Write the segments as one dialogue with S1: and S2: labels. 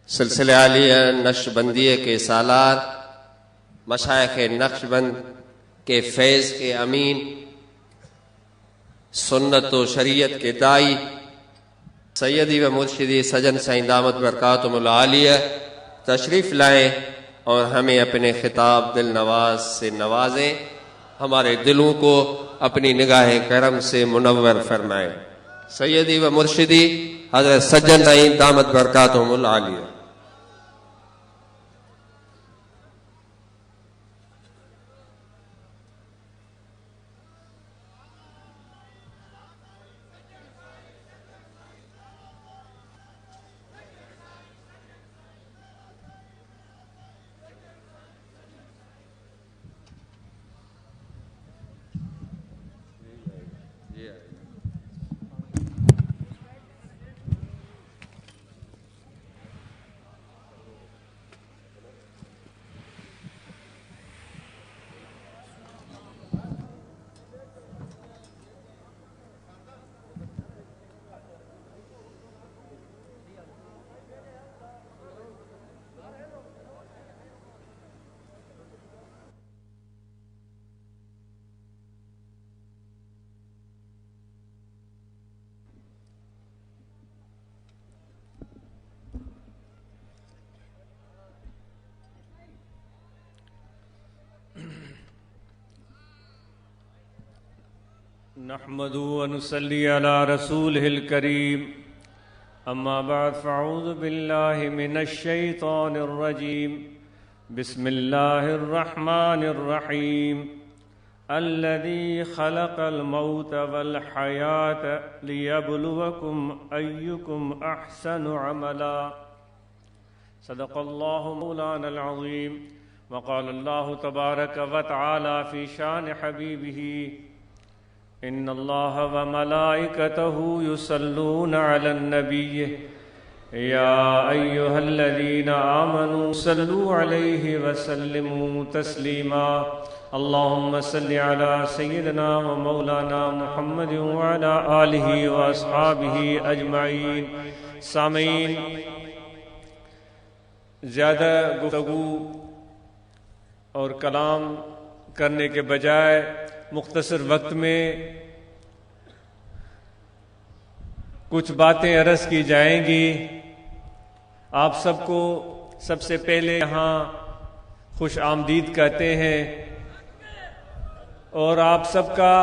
S1: سلسلہ عالیہ نقشبندیہ کے سالار، مشائخ نقشبند کے فیض کے امین، سنت و شریعت کے دائی، سیدی و مرشدی سجن سائیں دامت برکاتہم العالیہ تشریف لائیں اور ہمیں اپنے خطاب دل نواز سے نوازیں، ہمارے دلوں کو اپنی نگاہ کرم سے منور فرمائیں۔ سیدی و مرشدی حضرت سجن سائیں دامت برکاتہم العالیہ۔
S2: نحمد ونصلي على رسوله الكريم اما بعد فاعوذ بالله من الشيطان الرجيم بسم الله الرحمن الرحيم الذي خلق الموت والحياة ليبلوكم أيكم أحسن عملا صدق الله مولانا العظيم وقال الله تبارك وتعالى في شان حبيبه ان اللہ وملائکتہ یصلون علی النبی یا ایہا الذین آمنوا صلوا علیہ وسلموا تسلیما اللہم صل علی سیدنا و مولانا محمد وعلی آلہ واصحابہ اجمعین۔ سامعین، زیادہ گفتگو اور کلام کرنے کے بجائے مختصر وقت میں کچھ باتیں عرض کی جائیں گی۔ آپ سب کو سب سے پہلے یہاں خوش آمدید کہتے ہیں اور آپ سب کا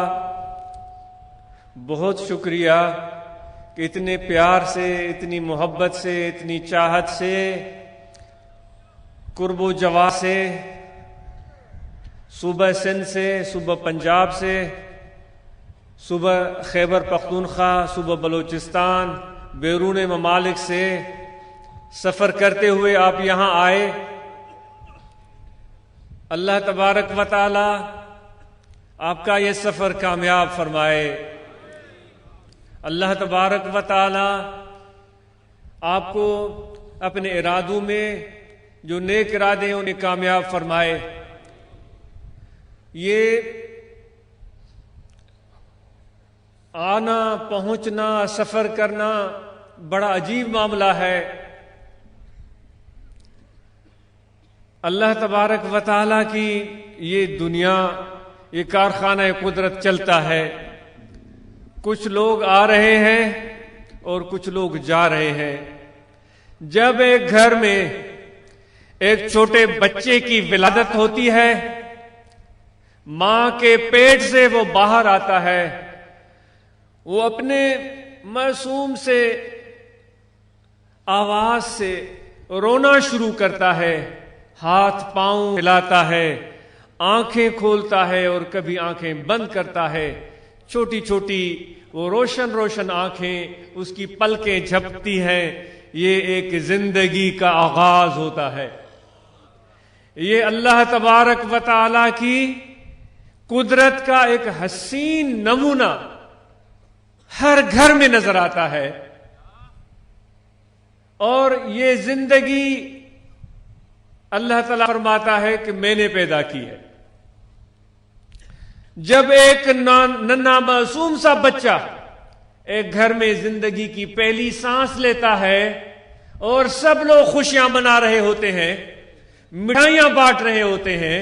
S2: بہت شکریہ کہ اتنے پیار سے، اتنی محبت سے، اتنی چاہت سے، قرب و جواہ سے، صوبہ سندھ سے، صوبہ پنجاب سے، صوبہ خیبر پختونخوا، صوبہ بلوچستان، بیرون ممالک سے سفر کرتے ہوئے آپ یہاں آئے۔ اللہ تبارک و تعالی آپ کا یہ سفر کامیاب فرمائے۔ اللہ تبارک و تعالی آپ کو اپنے ارادوں میں جو نیک ارادے ہیں انہیں کامیاب فرمائے۔ یہ آنا، پہنچنا، سفر کرنا بڑا عجیب معاملہ ہے۔ اللہ تبارک و تعالیٰ کی یہ دنیا، یہ کارخانہ قدرت چلتا ہے۔ کچھ لوگ آ رہے ہیں اور کچھ لوگ جا رہے ہیں۔ جب ایک گھر میں ایک چھوٹے بچے کی ولادت ہوتی ہے، ماں کے پیٹ سے وہ باہر آتا ہے، وہ اپنے معصوم سے آواز سے رونا شروع کرتا ہے، ہاتھ پاؤں ہلاتا ہے، آنکھیں کھولتا ہے اور کبھی آنکھیں بند کرتا ہے۔ چھوٹی چھوٹی وہ روشن روشن آنکھیں، اس کی پلکیں جھپتی ہیں۔ یہ ایک زندگی کا آغاز ہوتا ہے۔ یہ اللہ تبارک و تعالی کی قدرت کا ایک حسین نمونہ ہر گھر میں نظر آتا ہے، اور یہ زندگی اللہ تعالیٰ فرماتا ہے کہ میں نے پیدا کی ہے۔ جب ایک ننھا معصوم سا بچہ ایک گھر میں زندگی کی پہلی سانس لیتا ہے، اور سب لوگ خوشیاں منا رہے ہوتے ہیں، مٹھائیاں بانٹ رہے ہوتے ہیں،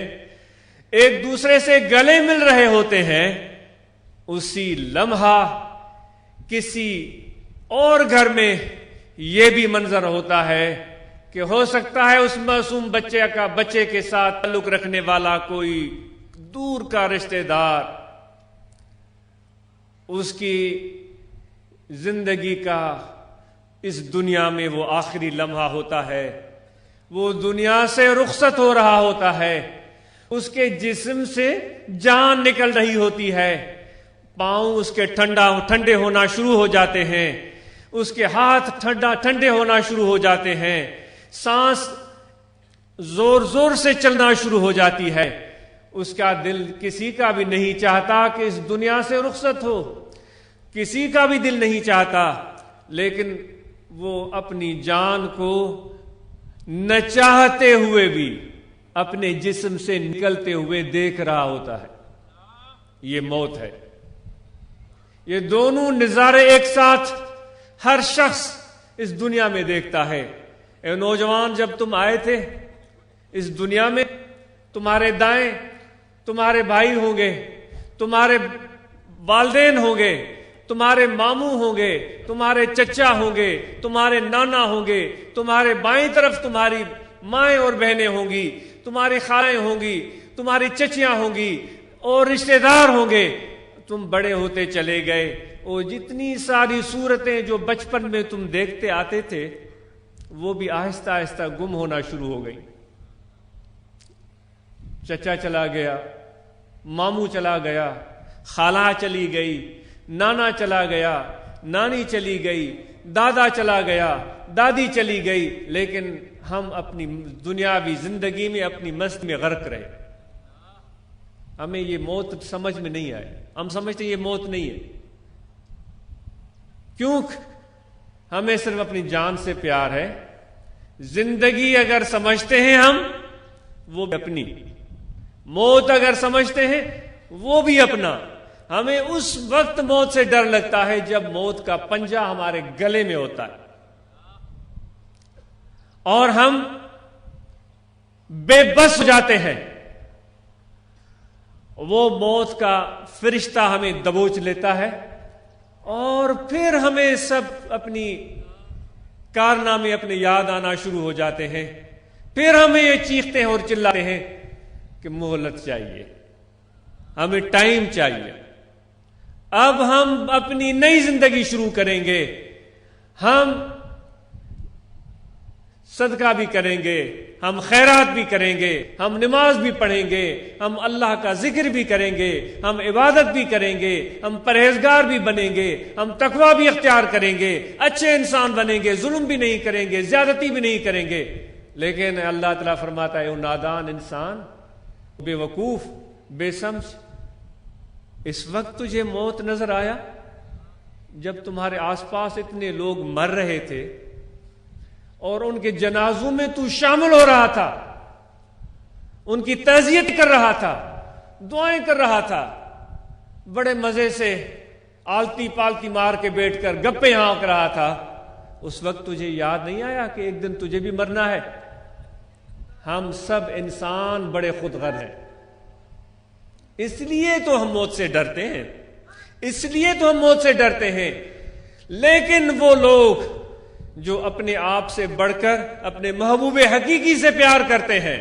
S2: ایک دوسرے سے گلے مل رہے ہوتے ہیں، اسی لمحہ کسی اور گھر میں یہ بھی منظر ہوتا ہے کہ ہو سکتا ہے اس معصوم بچے کے ساتھ تعلق رکھنے والا کوئی دور کا رشتہ دار اس کی زندگی کا اس دنیا میں وہ آخری لمحہ ہوتا ہے، وہ دنیا سے رخصت ہو رہا ہوتا ہے، اس کے جسم سے جان نکل رہی ہوتی ہے، پاؤں اس کے ٹھنڈے ہونا شروع ہو جاتے ہیں، اس کے ہاتھ ٹھنڈے ہونا شروع ہو جاتے ہیں، سانس زور زور سے چلنا شروع ہو جاتی ہے، اس کا دل کسی کا بھی نہیں چاہتا کہ اس دنیا سے رخصت ہو، کسی کا بھی دل نہیں چاہتا، لیکن وہ اپنی جان کو نہ چاہتے ہوئے بھی اپنے جسم سے نکلتے ہوئے دیکھ رہا ہوتا ہے۔ یہ موت ہے۔ یہ دونوں نظارے ایک ساتھ ہر شخص اس دنیا میں دیکھتا ہے۔ اے نوجوان، جب تم آئے تھے اس دنیا میں، تمہارے دائیں تمہارے بھائی ہوں گے، تمہارے والدین ہوں گے، تمہارے ماموں ہوں گے، تمہارے چچا ہوں گے، تمہارے نانا ہوں گے، تمہارے بائیں طرف تمہاری مائیں اور بہنیں ہوں گی، تمہاری خالیں ہوں گی، تمہاری چچیاں ہوں گی اور رشتہ دار ہوں گے۔ تم بڑے ہوتے چلے گئے اور جتنی ساری صورتیں جو بچپن میں تم دیکھتے آتے تھے وہ بھی آہستہ آہستہ گم ہونا شروع ہو گئی۔ چچا چلا گیا، ماموں چلا گیا، خالہ چلی گئی، نانا چلا گیا، نانی چلی گئی، دادا چلا گیا، دادی چلی گئی، لیکن ہم اپنی دنیاوی زندگی میں اپنی مست میں غرق رہے۔ ہمیں یہ موت سمجھ میں نہیں آئی، ہم سمجھتے یہ موت نہیں ہے، کیونکہ ہمیں صرف اپنی جان سے پیار ہے۔ زندگی اگر سمجھتے ہیں ہم، وہ بھی اپنی، موت اگر سمجھتے ہیں وہ بھی اپنا۔ ہمیں اس وقت موت سے ڈر لگتا ہے جب موت کا پنجہ ہمارے گلے میں ہوتا ہے اور ہم بے بس ہو جاتے ہیں، وہ موت کا فرشتہ ہمیں دبوچ لیتا ہے اور پھر ہمیں سب اپنی کارنامے اپنے یاد آنا شروع ہو جاتے ہیں، پھر ہمیں یہ چیختے ہیں اور چلاتے ہیں کہ مہلت چاہیے، ہمیں ٹائم چاہیے، اب ہم اپنی نئی زندگی شروع کریں گے، ہم صدقہ بھی کریں گے، ہم خیرات بھی کریں گے، ہم نماز بھی پڑھیں گے، ہم اللہ کا ذکر بھی کریں گے، ہم عبادت بھی کریں گے، ہم پرہیزگار بھی بنیں گے، ہم تقویٰ بھی اختیار کریں گے، اچھے انسان بنیں گے، ظلم بھی نہیں کریں گے، زیادتی بھی نہیں کریں گے۔ لیکن اللہ تعالیٰ فرماتا ہے، وہ نادان انسان، بے وقوف، بے سمجھ، اس وقت تجھے موت نظر آیا جب تمہارے آس پاس اتنے لوگ مر رہے تھے اور ان کے جنازوں میں تو شامل ہو رہا تھا، ان کی تعزیت کر رہا تھا، دعائیں کر رہا تھا، بڑے مزے سے آلتی پالتی مار کے بیٹھ کر گپیں ہانک رہا تھا، اس وقت تجھے یاد نہیں آیا کہ ایک دن تجھے بھی مرنا ہے؟ ہم سب انسان بڑے خود غرض ہیں، اس لیے تو ہم موت سے ڈرتے ہیں، اس لیے تو ہم موت سے ڈرتے ہیں۔ لیکن وہ لوگ جو اپنے آپ سے بڑھ کر اپنے محبوب حقیقی سے پیار کرتے ہیں،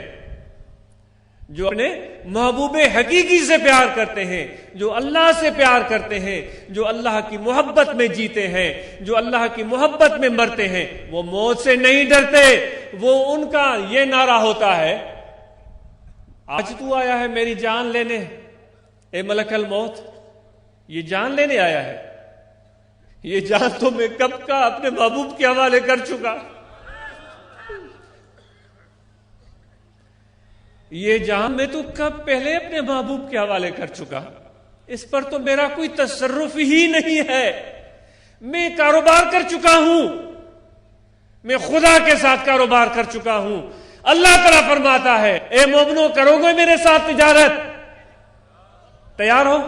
S2: جو اپنے محبوب حقیقی سے پیار کرتے ہیں، جو اللہ سے پیار کرتے ہیں، جو اللہ کی محبت میں جیتے ہیں، جو اللہ کی محبت میں مرتے ہیں، وہ موت سے نہیں ڈرتے۔ وہ ان کا یہ نعرہ ہوتا ہے، آج تو آیا ہے میری جان لینے، اے ملک الموت، یہ جان لینے آیا ہے؟ یہ جان تو میں کب کا اپنے محبوب کے حوالے کر چکا، یہ جان میں تو کب پہلے اپنے محبوب کے حوالے کر چکا، اس پر تو میرا کوئی تصرف ہی نہیں ہے، میں کاروبار کر چکا ہوں، میں خدا کے ساتھ کاروبار کر چکا ہوں۔ اللہ تعالیٰ فرماتا ہے، اے مومنو، کرو گے میرے ساتھ تجارت؟ تیار ہو؟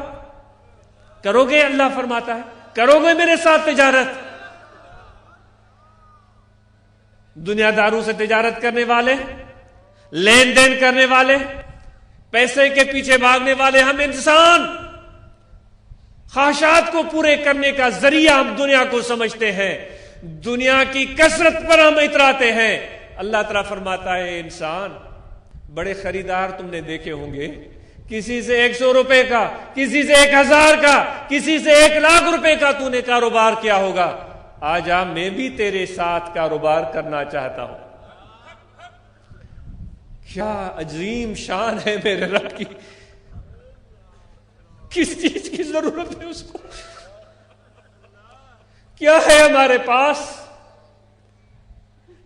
S2: کرو گے؟ اللہ فرماتا ہے، کرو گے میرے ساتھ تجارت؟ دنیا داروں سے تجارت کرنے والے، لین دین کرنے والے، پیسے کے پیچھے بھاگنے والے ہم انسان، خواہشات کو پورے کرنے کا ذریعہ ہم دنیا کو سمجھتے ہیں، دنیا کی کثرت پر ہم اتراتے ہیں۔ اللہ تعالیٰ فرماتا ہے انسان، بڑے خریدار تم نے دیکھے ہوں گے، کسی سے 100 روپے کا، کسی سے 1000 کا، کسی سے 1,00,000 روپے کا تو نے کاروبار کیا ہوگا۔ آج میں بھی تیرے ساتھ کاروبار کرنا چاہتا ہوں۔ کیا عظیم شان ہے میرے رب کی، کس چیز کی ضرورت ہے اس کو؟ کیا ہے ہمارے پاس؟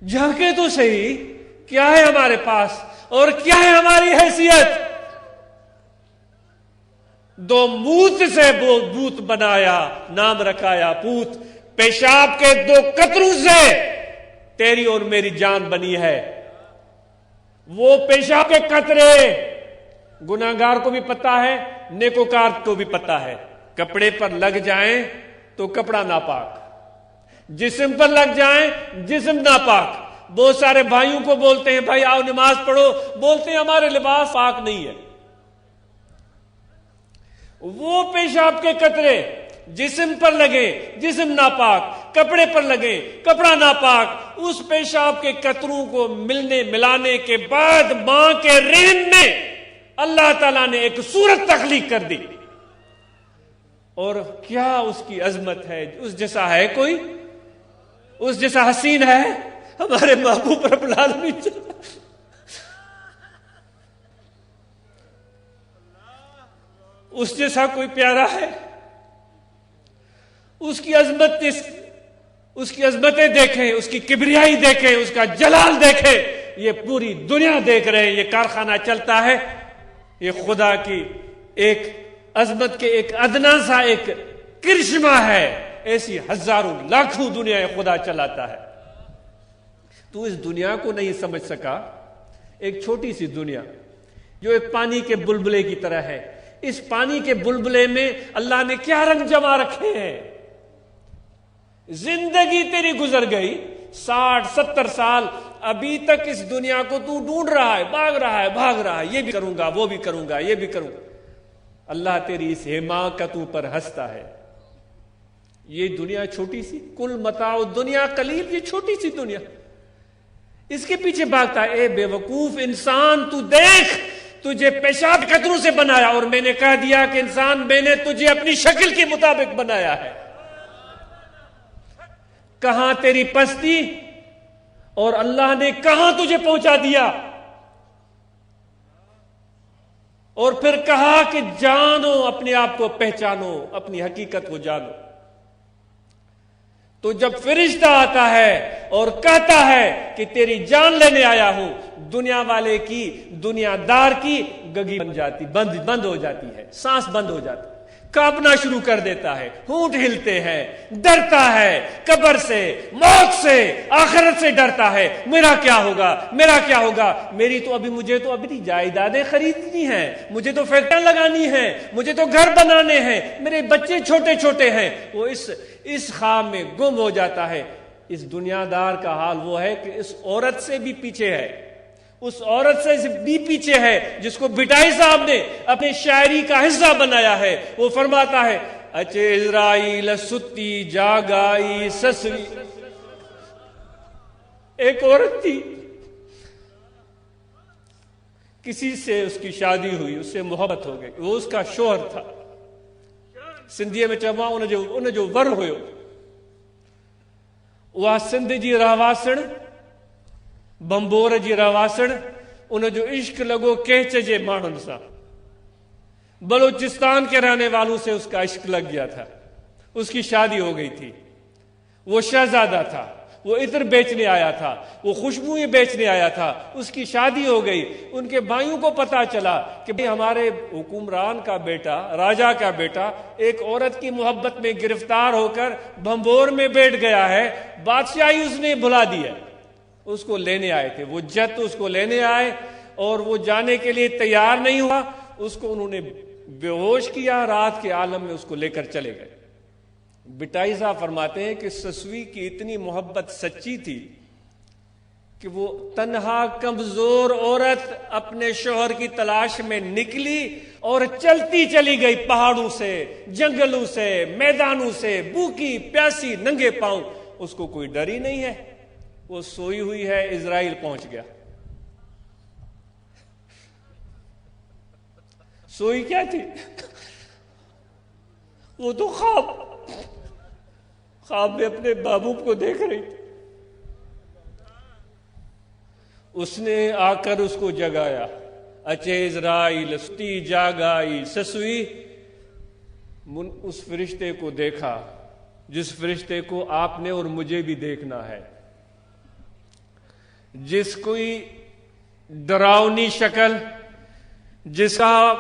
S2: جھانکے تو صحیح، کیا ہے ہمارے پاس اور کیا ہے ہماری حیثیت؟ دو موت سے بوت بنایا، نام رکھایا پوت، پیشاب کے 2 قطروں سے تیری اور میری جان بنی ہے۔ وہ پیشاب کے قطرے گناہگار کو بھی پتہ ہے، نیکوکار کو بھی پتہ ہے، کپڑے پر لگ جائیں تو کپڑا ناپاک، جسم پر لگ جائیں جسم ناپاک۔ بہت سارے بھائیوں کو بولتے ہیں بھائی آؤ نماز پڑھو، بولتے ہیں ہمارے لباس پاک نہیں ہے۔ وہ پیشاب کے قطرے جسم پر لگے، جسم ناپاک، کپڑے پر لگے، کپڑا ناپاک، اس پیشاب کے قطروں کو ملانے کے بعد ماں کے رحم میں اللہ تعالیٰ نے ایک صورت تخلیق کر دی، اور کیا اس کی عظمت ہے؟ اس جیسا ہے کوئی؟ اس جیسا حسین ہے ہمارے محبوب رب العالمین؟ اس جیسا کوئی پیارا ہے؟ اس کی عظمت، اس کی عظمتیں دیکھیں، اس کی کبریائی دیکھیں، اس کا جلال دیکھیں۔ یہ پوری دنیا دیکھ رہے ہیں، یہ کارخانہ چلتا ہے، یہ خدا کی ایک عظمت کے ایک ادنا سا ایک کرشمہ ہے۔ ایسی ہزاروں لاکھوں دنیا خدا چلاتا ہے۔ تو اس دنیا کو نہیں سمجھ سکا، ایک چھوٹی سی دنیا جو ایک پانی کے بلبلے کی طرح ہے۔ اس پانی کے بلبلے میں اللہ نے کیا رنگ جما رکھے ہیں۔ زندگی تیری گزر گئی 60-70 سال، ابھی تک اس دنیا کو تو ڈھونڈ رہا ہے، بھاگ رہا ہے، یہ بھی کروں گا، وہ بھی کروں گا، یہ بھی کروں گا۔ اللہ تیری اس حماقتوں پر ہنستا ہے۔ یہ دنیا چھوٹی سی، کل متاع دنیا قلیل، یہ چھوٹی سی دنیا، اس کے پیچھے بھاگتا ہے۔ اے بے وقوف انسان، تو دیکھ، تجھے پیشاب قطروں سے بنایا، اور میں نے کہہ دیا کہ انسان میں نے تجھے اپنی شکل کے مطابق بنایا ہے۔ کہاں تیری پستی، اور اللہ نے کہاں تجھے پہنچا دیا، اور پھر کہا کہ جانو، اپنے آپ کو پہچانو، اپنی حقیقت کو جانو۔ تو جب فرشتہ آتا ہے اور کہتا ہے کہ تیری جان لینے آیا ہوں، دنیا والے کی، دنیا دار کی گگی بند ہو جاتی ہے، سانس بند ہو جاتی ہے، کانپنا شروع کر دیتا ہے، ہونٹ ہلتے ہیں، ڈرتا ہے قبر سے، موت سے، آخرت سے ڈرتا ہے۔ میرا کیا ہوگا، میرا کیا ہوگا؟ مجھے تو ابھی جائیدادیں خریدنی ہیں، مجھے تو فیکٹریاں لگانی ہیں، مجھے تو گھر بنانے ہیں، میرے بچے چھوٹے چھوٹے ہیں۔ وہ اس خواب میں گم ہو جاتا ہے۔ اس دنیا دار کا حال وہ ہے کہ اس عورت سے بھی پیچھے ہے، اس عورت سے بھی پیچھے ہے، جس کو بھٹائی صاحب نے اپنے شاعری کا حصہ بنایا ہے۔ وہ فرماتا ہے اچے اسرائیل ستی جاگائی سسوی۔ ایک عورت تھی، کسی سے اس کی شادی ہوئی، اس سے محبت ہو گئی، وہ اس کا شوہر تھا۔ سندھیے میں چوا انہیں جو ور ہوئے وہ سندھ جی رہواسن، بمبور جی رہواسن، انہیں جو عشق لگو کہچ جے مانن سا، بلوچستان کے رہنے والوں سے اس کا عشق لگ گیا تھا، اس کی شادی ہو گئی تھی۔ وہ شہزادہ تھا، وہ عطر بیچنے آیا تھا، وہ خوشبوئیں بیچنے آیا تھا، اس کی شادی ہو گئی۔ ان کے بھائیوں کو پتا چلا کہ ہمارے حکمران کا بیٹا، راجہ کا بیٹا ایک عورت کی محبت میں گرفتار ہو کر بھمبور میں بیٹھ گیا ہے، بادشاہی اس نے بھلا دی ہے۔ اس کو لینے آئے تھے، وہ جت اس کو لینے آئے، اور وہ جانے کے لیے تیار نہیں ہوا، اس کو انہوں نے بے ہوش کیا، رات کے عالم میں اس کو لے کر چلے گئے۔ بٹائی صاحب فرماتے ہیں کہ سسوی کی اتنی محبت سچی تھی کہ وہ تنہا کمزور عورت اپنے شوہر کی تلاش میں نکلی اور چلتی چلی گئی، پہاڑوں سے، جنگلوں سے، میدانوں سے، بھوکی پیاسی ننگے پاؤں، اس کو کوئی ڈر ہی نہیں ہے، وہ سوئی ہوئی ہے، اسرائیل پہنچ گیا۔ سوئی کیا تھی؟ وہ تو خواب میں اپنے محبوب کو دیکھ رہی تھی۔ اس نے آ کر اس کو جگایا، اچے اسرائیل ستی جاگائی سسوئی۔ اس فرشتے کو دیکھا جس فرشتے کو آپ نے اور مجھے بھی دیکھنا ہے، جس کوئی ڈراؤنی شکل، جس کا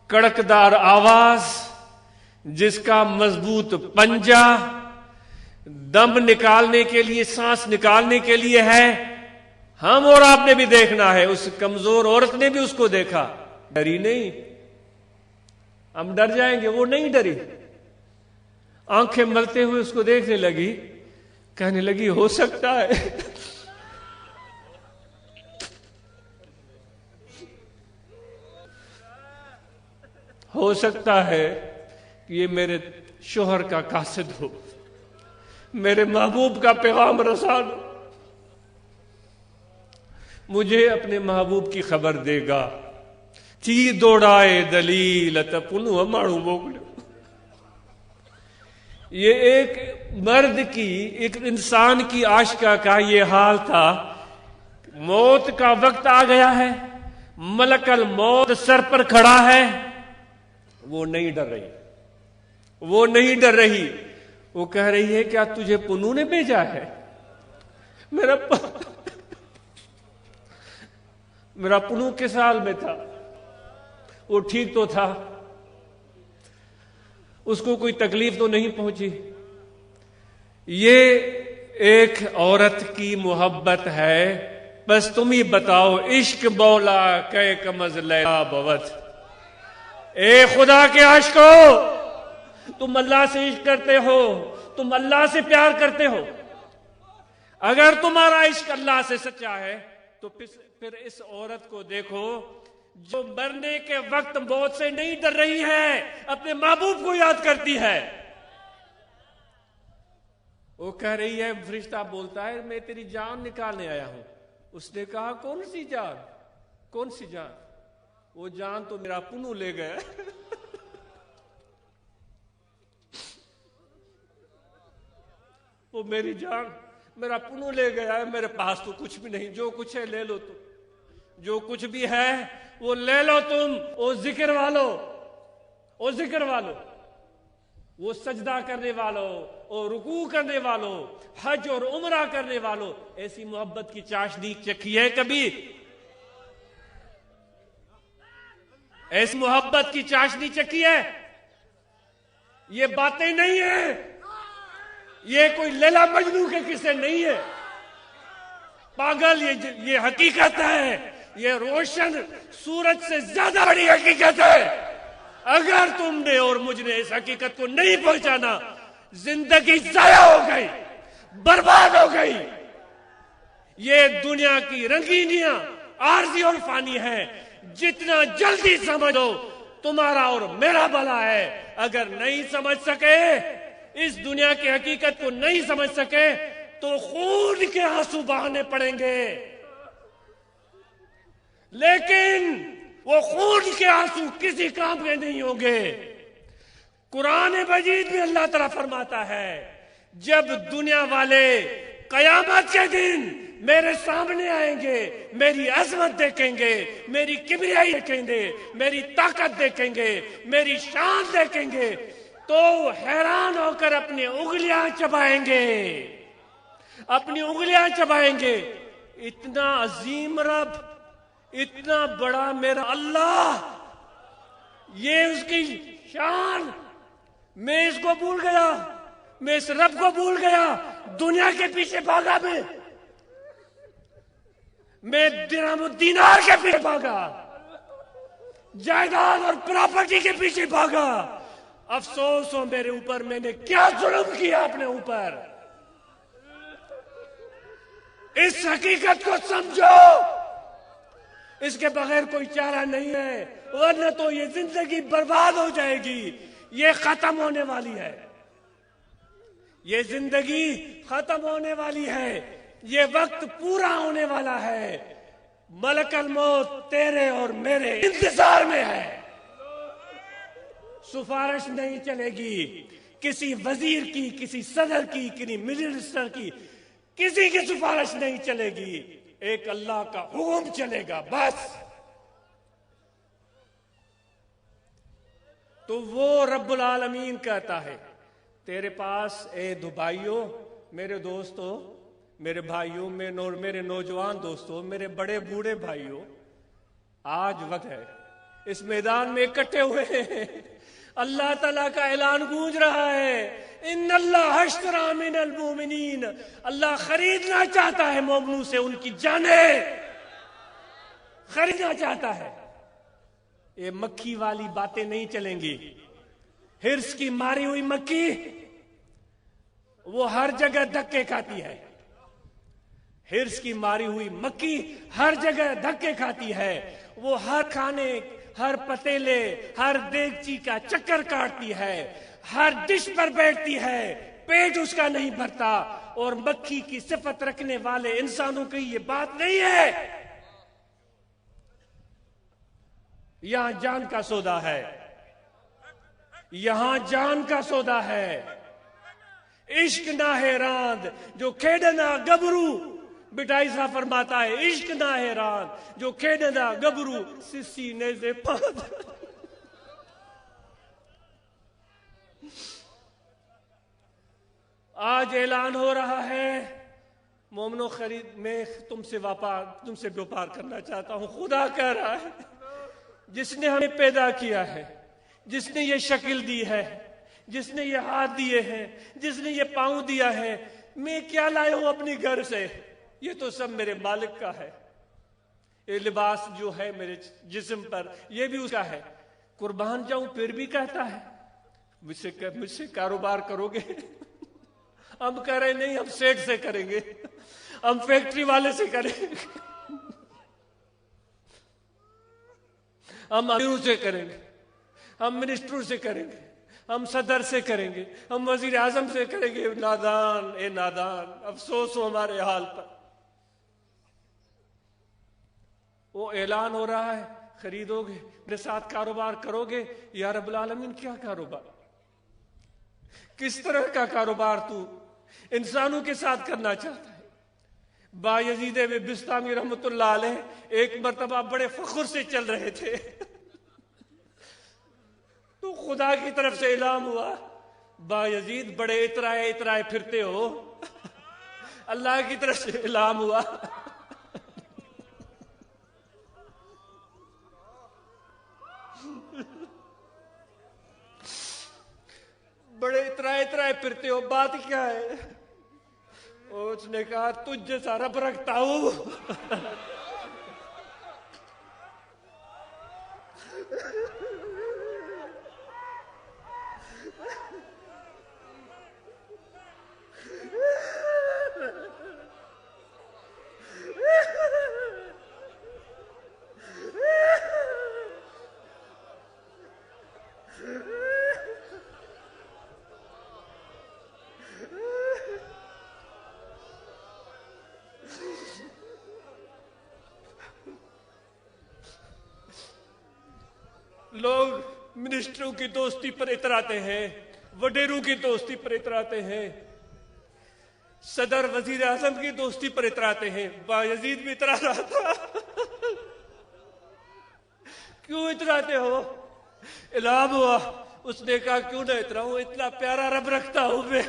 S2: کڑکدار آواز، جس کا مضبوط پنجہ دم نکالنے کے لیے، سانس نکالنے کے لیے ہے، ہم اور آپ نے بھی دیکھنا ہے۔ اس کمزور عورت نے بھی اس کو دیکھا، ڈری نہیں۔ ہم ڈر جائیں گے، وہ نہیں ڈری، آنکھیں ملتے ہوئے اس کو دیکھنے لگی، کہنے لگی ہو سکتا ہے ہو سکتا ہے کہ یہ میرے شوہر کا قاصد ہو، میرے محبوب کا پیغام رسان ہو، مجھے اپنے محبوب کی خبر دے گا۔ تھی دوڑائے دلیل تپنو ہمارو موکلو۔ یہ ایک مرد کی، ایک انسان کی عاشقہ کا یہ حال تھا۔ موت کا وقت آ گیا ہے، ملک الموت سر پر کھڑا ہے، وہ نہیں ڈر رہی، وہ نہیں ڈر رہی۔ وہ کہہ رہی ہے کیا تجھے پنو نے بھیجا ہے؟ میرا پنو کس حال میں تھا؟ وہ ٹھیک تو تھا، اس کو کوئی تکلیف تو نہیں پہنچی۔ یہ ایک عورت کی محبت ہے۔ بس تم ہی بتاؤ، عشق بولا کہ کمز لیلا بوت۔ اے خدا کے عاشقو، تم اللہ سے عشق کرتے ہو، تم اللہ سے پیار کرتے ہو، اگر تمہارا عشق اللہ سے سچا ہے تو پھر اس عورت کو دیکھو جو مرنے کے وقت موت سے نہیں ڈر رہی ہے، اپنے محبوب کو یاد کرتی ہے۔ وہ کہہ رہی ہے، فرشتہ بولتا ہے میں تیری جان نکالنے آیا ہوں۔ اس نے کہا کون سی جان؟ کون سی جان؟ وہ جان تو میرا پنو لے گیا۔ وہ میری جان، میرا پنو لے گیا ہے، میرے پاس تو کچھ بھی نہیں، جو کچھ ہے لے لو تم، جو کچھ بھی ہے وہ لے لو تم۔ او ذکر والو، او ذکر والو، وہ سجدہ کرنے والو، او رکوع کرنے والو، حج اور عمرہ کرنے والو، ایسی محبت کی چاشنی چکھی ہے کبھی؟ ایسی محبت کی چاشنی چکھی ہے؟ یہ باتیں نہیں ہیں، یہ کوئی لیلا مجنو کے قصے نہیں ہے پاگل، یہ حقیقت ہے، یہ روشن سورج سے زیادہ بڑی حقیقت ہے۔ اگر تم نے اور مجھ نے اس حقیقت کو نہیں پہنچانا، زندگی ضائع ہو گئی، برباد ہو گئی۔ یہ دنیا کی رنگینیاں عارضی اور فانی ہیں، جتنا جلدی سمجھو تمہارا اور میرا بھلا ہے۔ اگر نہیں سمجھ سکے، اس دنیا کی حقیقت کو نہیں سمجھ سکے تو خون کے آنسو بہانے پڑیں گے، لیکن وہ خون کے آنسو کسی کام کے نہیں ہوں گے۔ قرآن مجید میں اللہ تعالیٰ فرماتا ہے جب دنیا والے قیامت کے دن میرے سامنے آئیں گے، میری عظمت دیکھیں گے، میری کبریائی دیکھیں گے، میری طاقت دیکھیں گے، میری شان دیکھیں گے، تو حیران ہو کر اپنی انگلیاں چبائیں گے، اپنی انگلیاں چبائیں گے۔ اتنا عظیم رب، اتنا بڑا میرا اللہ، یہ اس کی شان، میں اس کو بھول گیا، میں اس رب کو بھول گیا، دنیا کے پیچھے بھاگا، میں درہم و دینار کے پیچھے بھاگا، جائیداد اور پراپرٹی کے پیچھے بھاگا۔ افسوس ہو میرے اوپر، میں نے کیا ظلم کیا اپنے اوپر۔ اس حقیقت کو سمجھو، اس کے بغیر کوئی چارہ نہیں ہے، ورنہ تو یہ زندگی برباد ہو جائے گی، یہ ختم ہونے والی ہے، یہ زندگی ختم ہونے والی ہے، یہ وقت پورا ہونے والا ہے، ملک الموت تیرے اور میرے انتظار میں ہے۔ سفارش نہیں چلے گی کسی وزیر کی، کسی صدر کی، کسی منسٹر کی، کسی کی سفارش نہیں چلے گی، ایک اللہ کا حکم چلے گا بس۔ تو وہ رب العالمین کہتا ہے تیرے پاس اے بھائیوں، میرے دوستوں، میرے بھائیوں، میرے نوجوان دوستوں، میرے بڑے بوڑھے بھائیوں، آج وقت ہے، اس میدان میں اکٹھے ہوئے ہیں، اللہ تعالیٰ کا اعلان گونج رہا ہے، ان اللہ اشتری من المؤمنین، اللہ خریدنا چاہتا ہے مومنوں سے ان کی جانیں، خریدنا چاہتا ہے۔ یہ مکھی والی باتیں نہیں چلیں گی، ہرس کی ماری ہوئی مکھی وہ ہر جگہ دھکے کھاتی ہے، ہرس کی ماری ہوئی مکھی ہر جگہ دھکے کھاتی ہے، وہ ہر کھانے، ہر پتیلے، ہر دیگچی کا چکر کاٹتی ہے، ہر ڈش پر بیٹھتی ہے، پیٹ اس کا نہیں بھرتا، اور مکھی کی صفت رکھنے والے انسانوں کی یہ بات نہیں ہے۔ یہاں جان کا سودا ہے، یہاں جان کا سودا ہے، عشق نہ ہے راند جو کھیڑنا گبرو، بٹائی صاحب فرماتا ہے عشق نہ ہے راند جو کھیڑنا گبرو، سسی نیزے پاد۔ آج اعلان ہو رہا ہے مومنو، خرید میں تم سے ویاپار کرنا چاہتا ہوں، خدا کہہ رہا ہے جس نے ہمیں پیدا کیا ہے، جس نے یہ شکل دی ہے، جس نے یہ ہاتھ دیے ہیں، جس نے یہ پاؤں دیا ہے، میں کیا لائے ہوں اپنی گھر سے، یہ تو سب میرے مالک کا ہے، یہ لباس جو ہے میرے جسم پر یہ بھی اس کا ہے، قربان جاؤں پھر بھی کہتا ہے مجھ سے کاروبار کرو گے؟ ہم کہہ رہے نہیں، ہم سیٹ سے کریں گے، ہم فیکٹری والے سے کریں گے، ہم امیروں سے کریں گے، ہم منسٹروں سے کریں گے، ہم صدر سے کریں گے، ہم وزیر اعظم سے کریں گے۔ نادان، اے نادان، افسوس ہو ہمارے حال پر۔ وہ اعلان ہو رہا ہے خریدو گے، میرے ساتھ کاروبار کرو گے؟ یا رب العالمین کیا کاروبار، کس طرح کا کاروبار تو انسانوں کے ساتھ کرنا چاہتا ہے؟ بایزید بستامی رحمت اللہ علیہ ایک مرتبہ بڑے فخر سے چل رہے تھے، تو خدا کی طرف سے اعلان ہوا بایزید بڑے اترائے پھرتے ہو، اللہ کی طرف سے اعلان ہوا بڑے اترائے پھرتے ہو، بات کیا ہے؟ اس نے کہا تجھ جیسا رب رکھتا ہوں لوگ منسٹروں کی دوستی پر اتراتے ہیں، وڈیروں کی دوستی پر اتراتے ہیں، صدر وزیر اعظم کی دوستی پر اتراتے ہیں، بایزید بھی اترا رہا تھا کیوں اتراتے ہو؟ اعلان ہوا، اس نے کہا کیوں نہ اتراؤں، اتنا پیارا رب رکھتا ہوں میں۔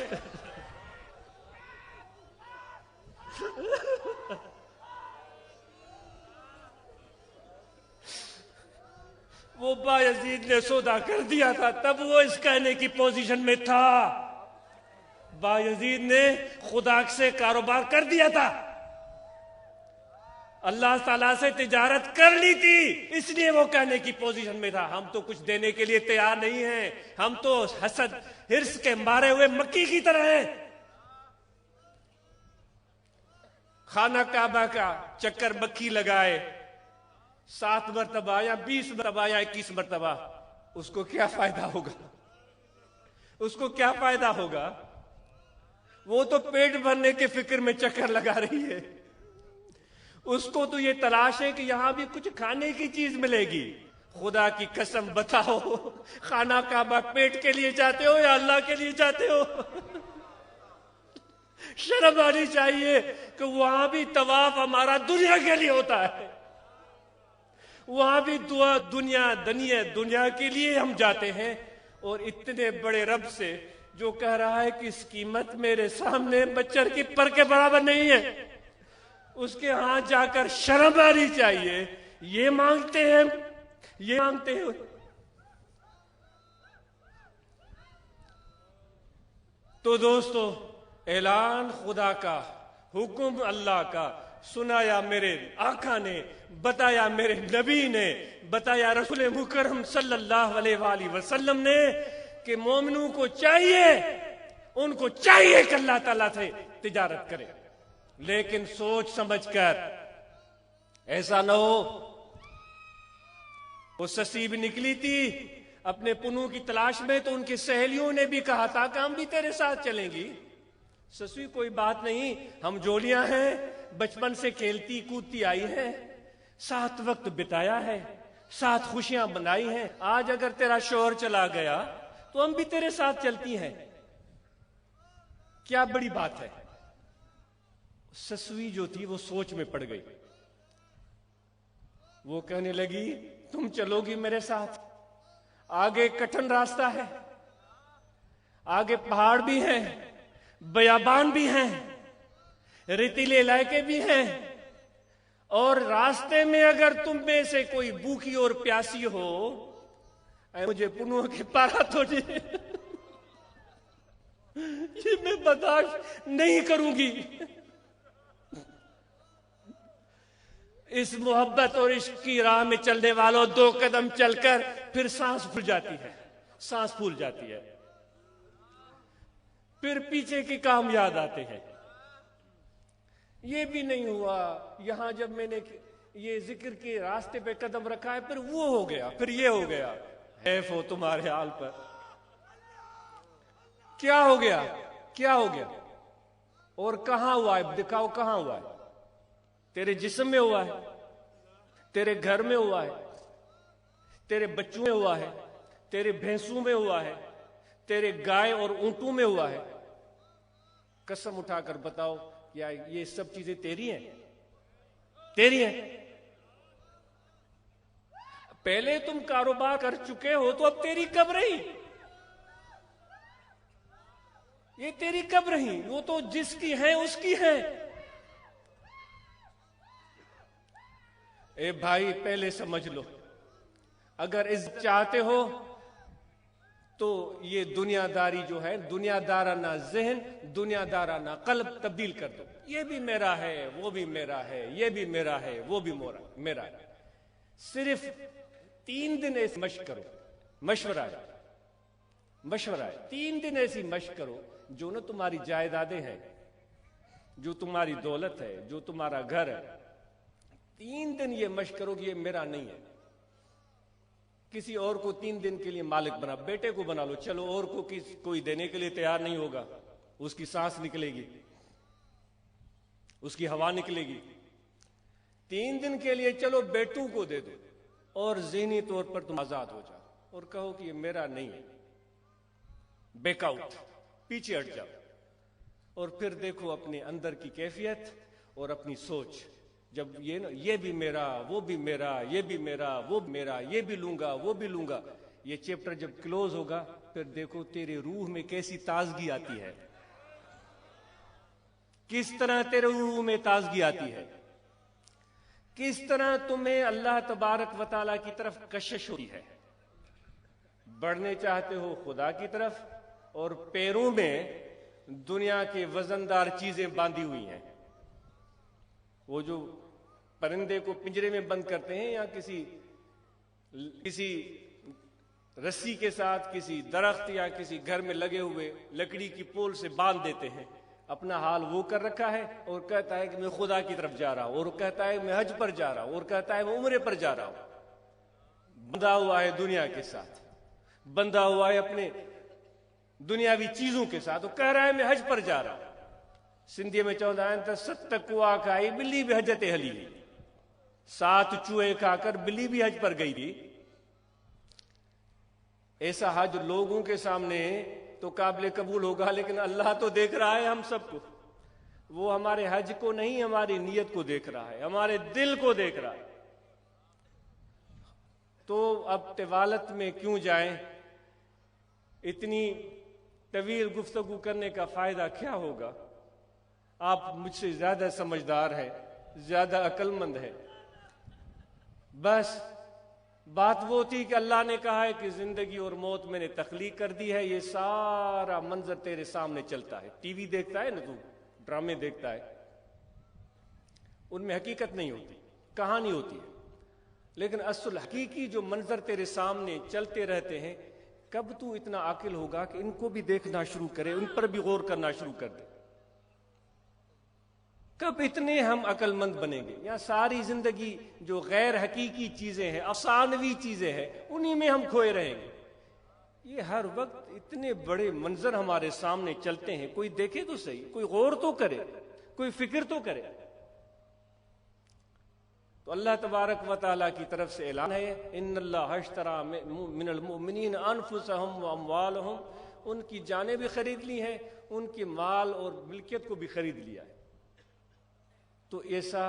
S2: وہ بایزید نے سودا کر دیا تھا، تب وہ اس کہنے کی پوزیشن میں تھا، بایزید نے خدا سے کاروبار کر دیا تھا، اللہ تعالیٰ سے تجارت کر لی تھی، اس لیے وہ کہنے کی پوزیشن میں تھا ہم تو کچھ دینے کے لیے تیار نہیں ہیں، ہم تو حسد ہرس کے مارے ہوئے مکی کی طرح ہیں، خانہ کعبہ کا چکر بکھی لگائے 7 مرتبہ یا 20 مرتبہ یا 21 مرتبہ، اس کو کیا فائدہ ہوگا؟ اس کو کیا فائدہ ہوگا؟ وہ تو پیٹ بھرنے کے فکر میں چکر لگا رہی ہے، اس کو تو یہ تلاش ہے کہ یہاں بھی کچھ کھانے کی چیز ملے گی۔ خدا کی قسم بتاؤ، خانہ کعبہ پیٹ کے لیے جاتے ہو یا اللہ کے لیے جاتے ہو؟ شرم آنی چاہیے کہ وہاں بھی طواف ہمارا دنیا کے لیے ہوتا ہے، وہاں بھی دعا دنیا کے لیے ہم جاتے ہیں، اور اتنے بڑے رب سے جو کہہ رہا ہے کہ اس قیمت میرے سامنے بچر کی پر کے برابر نہیں ہے، اس کے ہاں جا کر شرم آنی چاہیے۔ یہ مانگتے ہیں، یہ مانگتے ہیں۔ تو دوستو، اعلان خدا کا، حکم اللہ کا، سنایا میرے آقا نے، بتایا میرے نبی نے، بتایا رسول مکرم صلی اللہ علیہ وآلہ وسلم نے کہ مومنوں کو چاہیے، ان کو چاہیے کہ اللہ تعالیٰ سے تجارت کرے، لیکن سوچ سمجھ کر۔ ایسا نہ ہو، وہ سسی بھی نکلی تھی اپنے پنو کی تلاش میں، تو ان کی سہیلیوں نے بھی کہا تھا کہ ہم بھی تیرے ساتھ چلیں گی۔ سسوی کوئی بات نہیں، ہم جولیاں ہیں، بچپن سے کھیلتی کودتی آئی ہیں، ساتھ وقت بتایا ہے، ساتھ خوشیاں بنائی ہیں، آج اگر تیرا شوہر چلا گیا تو ہم بھی تیرے ساتھ چلتی ہیں، کیا بڑی بات ہے۔ سسوی جو تھی وہ سوچ میں پڑ گئی، وہ کہنے لگی تم چلو گی میرے ساتھ؟ آگے کٹھن راستہ ہے، آگے پہاڑ بھی ہیں، بیابان بھی ہیں، ریتیلے علاقے بھی ہیں، اور راستے میں اگر تم میں سے کوئی بھوکی اور پیاسی ہو، مجھے پنو کے پارا تو یہ میں برداشت نہیں کروں گی۔ اس محبت اور عشق کی راہ میں چلنے والوں 2 قدم چل کر پھر سانس پھول جاتی ہے، سانس پھول جاتی ہے، پھر پیچھے کے کام یاد آتے ہیں۔ یہ بھی نہیں ہوا، یہاں جب میں نے یہ ذکر کے راستے پہ قدم رکھا ہے، پھر وہ ہو گیا، پھر یہ ہو گیا۔ حیف ہو تمہارے حال پر۔ کیا ہو گیا؟ کیا ہو گیا؟ اور کہاں ہوا ہے؟ دکھاؤ کہاں ہوا ہے؟ تیرے جسم میں ہوا ہے، تیرے گھر میں ہوا ہے، تیرے بچوں میں ہوا ہے، تیرے بھینسوں میں ہوا ہے، تیرے گائے اور اونٹوں میں ہوا ہے۔ قسم اٹھا کر بتاؤ، کیا یہ سب چیزیں تیری ہیں؟ تیری ہیں؟ پہلے تم کاروبار کر چکے ہو تو اب تیری کب رہی؟ یہ تیری کب رہی؟ وہ تو جس کی ہے اس کی ہے۔ اے بھائی پہلے سمجھ لو، اگر عزت چاہتے ہو تو یہ دنیا داری جو ہے، دنیا دارانہ ذہن، دنیا دارانہ قلب تبدیل کر دو۔ یہ بھی میرا ہے، وہ بھی میرا ہے، یہ بھی میرا ہے، وہ بھی میرا ہے۔ صرف 3 دن ایسی مشق کرو، مشورہ ہے 3 دن ایسی مشق کرو، جو نہ تمہاری جائیدادیں ہیں، جو تمہاری دولت ہے، جو تمہارا گھر ہے، 3 دن یہ مشق کرو کہ یہ میرا نہیں ہے۔ کسی اور کو 3 دن کے لیے مالک بنا، بیٹے کو بنا لو، چلو اور کو کوئی دینے کے لیے تیار نہیں ہوگا، اس کی سانس نکلے گی، اس کی ہوا نکلے گی۔ 3 دن کے لیے چلو بیٹوں کو دے دو، اور ذہنی طور پر تم آزاد ہو جاؤ اور کہو کہ یہ میرا نہیں ہے، بیک آؤٹ، پیچھے ہٹ جاؤ، اور پھر دیکھو اپنے اندر کی کیفیت اور اپنی سوچ۔ جب یہ بھی میرا، وہ بھی میرا، یہ بھی میرا، وہ بھی میرا، یہ بھی لوں گا، وہ بھی لوں گا، یہ چیپٹر جب کلوز ہوگا، پھر دیکھو تیرے روح میں کیسی تازگی آتی ہے، کس طرح تیرے روح میں تازگی آتی ہے، کس طرح تمہیں اللہ تبارک و تعالیٰ کی طرف کشش ہوتی ہے۔ بڑھنے چاہتے ہو خدا کی طرف، اور پیروں میں دنیا کے وزندار چیزیں باندھی ہوئی ہیں۔ وہ جو پرندے کو پنجرے میں بند کرتے ہیں، یا کسی رسی کے ساتھ کسی درخت یا کسی گھر میں لگے ہوئے لکڑی کی پول سے باندھ دیتے ہیں، اپنا حال وہ کر رکھا ہے اور کہتا ہے کہ میں خدا کی طرف جا رہا ہوں، اور کہتا ہے میں حج پر جا رہا ہوں، اور کہتا ہے میں عمرے پر جا رہا ہوں۔ بندھا ہوا ہے دنیا کے ساتھ، بندھا ہوا ہے اپنے دنیاوی چیزوں کے ساتھ، وہ کہہ رہا ہے میں حج پر جا رہا ہوں۔ سندھی میں چوندہ ہے تو 7 کوا کھائی بلی بھی حج تے ہلی ہوئی، 7 چوہے کھا کر بلی بھی حج پر گئی تھی۔ ایسا حج لوگوں کے سامنے تو قابل قبول ہوگا، لیکن اللہ تو دیکھ رہا ہے ہم سب کو، وہ ہمارے حج کو نہیں ہماری نیت کو دیکھ رہا ہے، ہمارے دل کو دیکھ رہا ہے۔ تو اب طوالت میں کیوں جائیں، اتنی طویل گفتگو کرنے کا فائدہ کیا ہوگا؟ آپ مجھ سے زیادہ سمجھدار ہیں، زیادہ عقل مند ہیں۔ بس بات وہ تھی کہ اللہ نے کہا ہے کہ زندگی اور موت میں نے تخلیق کر دی ہے، یہ سارا منظر تیرے سامنے چلتا ہے۔ ٹی وی دیکھتا ہے نا تو، ڈرامے دیکھتا ہے، ان میں حقیقت نہیں ہوتی، کہانی ہوتی ہے، لیکن اصل حقیقی جو منظر تیرے سامنے چلتے رہتے ہیں، کب تو اتنا عاقل ہوگا کہ ان کو بھی دیکھنا شروع کرے، ان پر بھی غور کرنا شروع کر دے؟ کب اتنے ہم عقل مند بنیں گے؟ یا ساری زندگی جو غیر حقیقی چیزیں ہیں، افسانوی چیزیں ہیں، انہی میں ہم کھوئے رہیں گے۔ یہ ہر وقت اتنے بڑے منظر ہمارے سامنے چلتے ہیں، کوئی دیکھے تو صحیح، کوئی غور تو کرے، کوئی فکر تو کرے۔ تو اللہ تبارک و تعالیٰ کی طرف سے اعلان ہے، ان اللہ اشتری من المؤمنین انفسهم واموالهم، ان کی جانیں بھی خرید لی ہیں، ان کی مال اور ملکیت کو بھی خرید لیا ہے۔ تو ایسا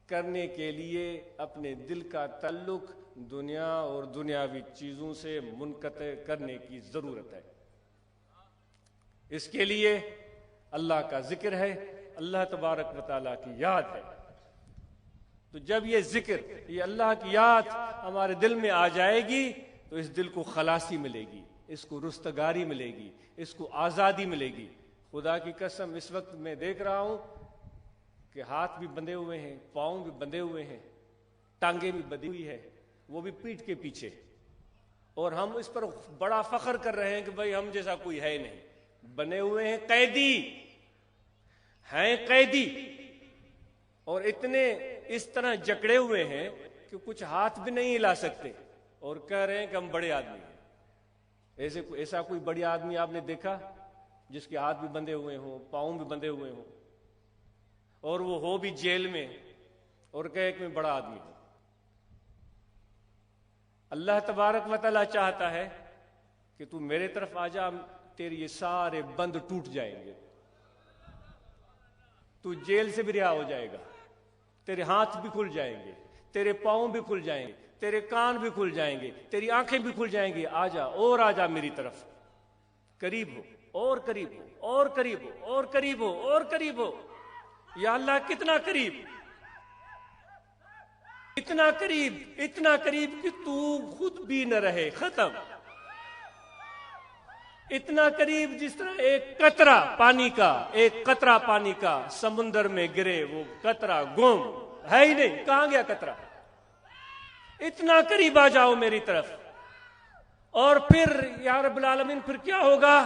S2: کرنے کے لیے اپنے دل کا تعلق دنیا اور دنیاوی چیزوں سے منقطع کرنے کی ضرورت ہے۔ اس کے لیے اللہ کا ذکر ہے، اللہ تبارک و تعالیٰ کی یاد ہے۔ تو جب یہ ذکر، یہ اللہ کی یاد ہمارے دل میں آ جائے گی تو اس دل کو خلاصی ملے گی، اس کو رستگاری ملے گی، اس کو آزادی ملے گی۔ خدا کی قسم اس وقت میں دیکھ رہا ہوں کہ ہاتھ بھی بندھے ہوئے ہیں، پاؤں بھی بندھے ہوئے ہیں، ٹانگیں بھی بندھی ہوئی ہے، وہ بھی پیٹھ کے پیچھے، اور ہم اس پر بڑا فخر کر رہے ہیں کہ بھئی ہم جیسا کوئی ہے نہیں۔ بنے ہوئے ہیں قیدی، ہیں قیدی، اور اتنے اس طرح جکڑے ہوئے ہیں کہ کچھ ہاتھ بھی نہیں ہلا سکتے، اور کہہ رہے ہیں کہ ہم بڑے آدمی ہیں۔ ایسا کوئی بڑی آدمی آپ نے دیکھا جس کے ہاتھ بھی بندھے ہوئے ہوں، پاؤں بھی بندھے ہوئے ہوں، اور وہ ہو بھی جیل میں اور کہے کہ میں بڑا آدمی ہوں؟ اللہ تبارک و تعالیٰ چاہتا ہے کہ تو میرے طرف آ جا، تیرے یہ سارے بند ٹوٹ جائیں گے، تو جیل سے بھی رہا ہو جائے گا، تیرے ہاتھ بھی کھل جائیں گے، تیرے پاؤں بھی کھل جائیں گے، تیرے کان بھی کھل جائیں گے، تیری آنکھیں بھی کھل جائیں گی۔ آ جا اور آ جا میری طرف، قریب ہو اور قریب ہو اور قریب ہو اور قریب ہو اور قریب ہو۔ یا اللہ کتنا قریب، اتنا قریب، اتنا قریب کہ تو خود بھی نہ رہے، ختم۔ اتنا قریب جس طرح ایک قطرہ پانی کا، ایک قطرہ پانی کا سمندر میں گرے، وہ قطرہ گم ہے ہی نہیں، کہاں گیا قطرہ؟ اتنا قریب آ جاؤ میری طرف۔ اور پھر یا رب العالمین پھر کیا ہوگا؟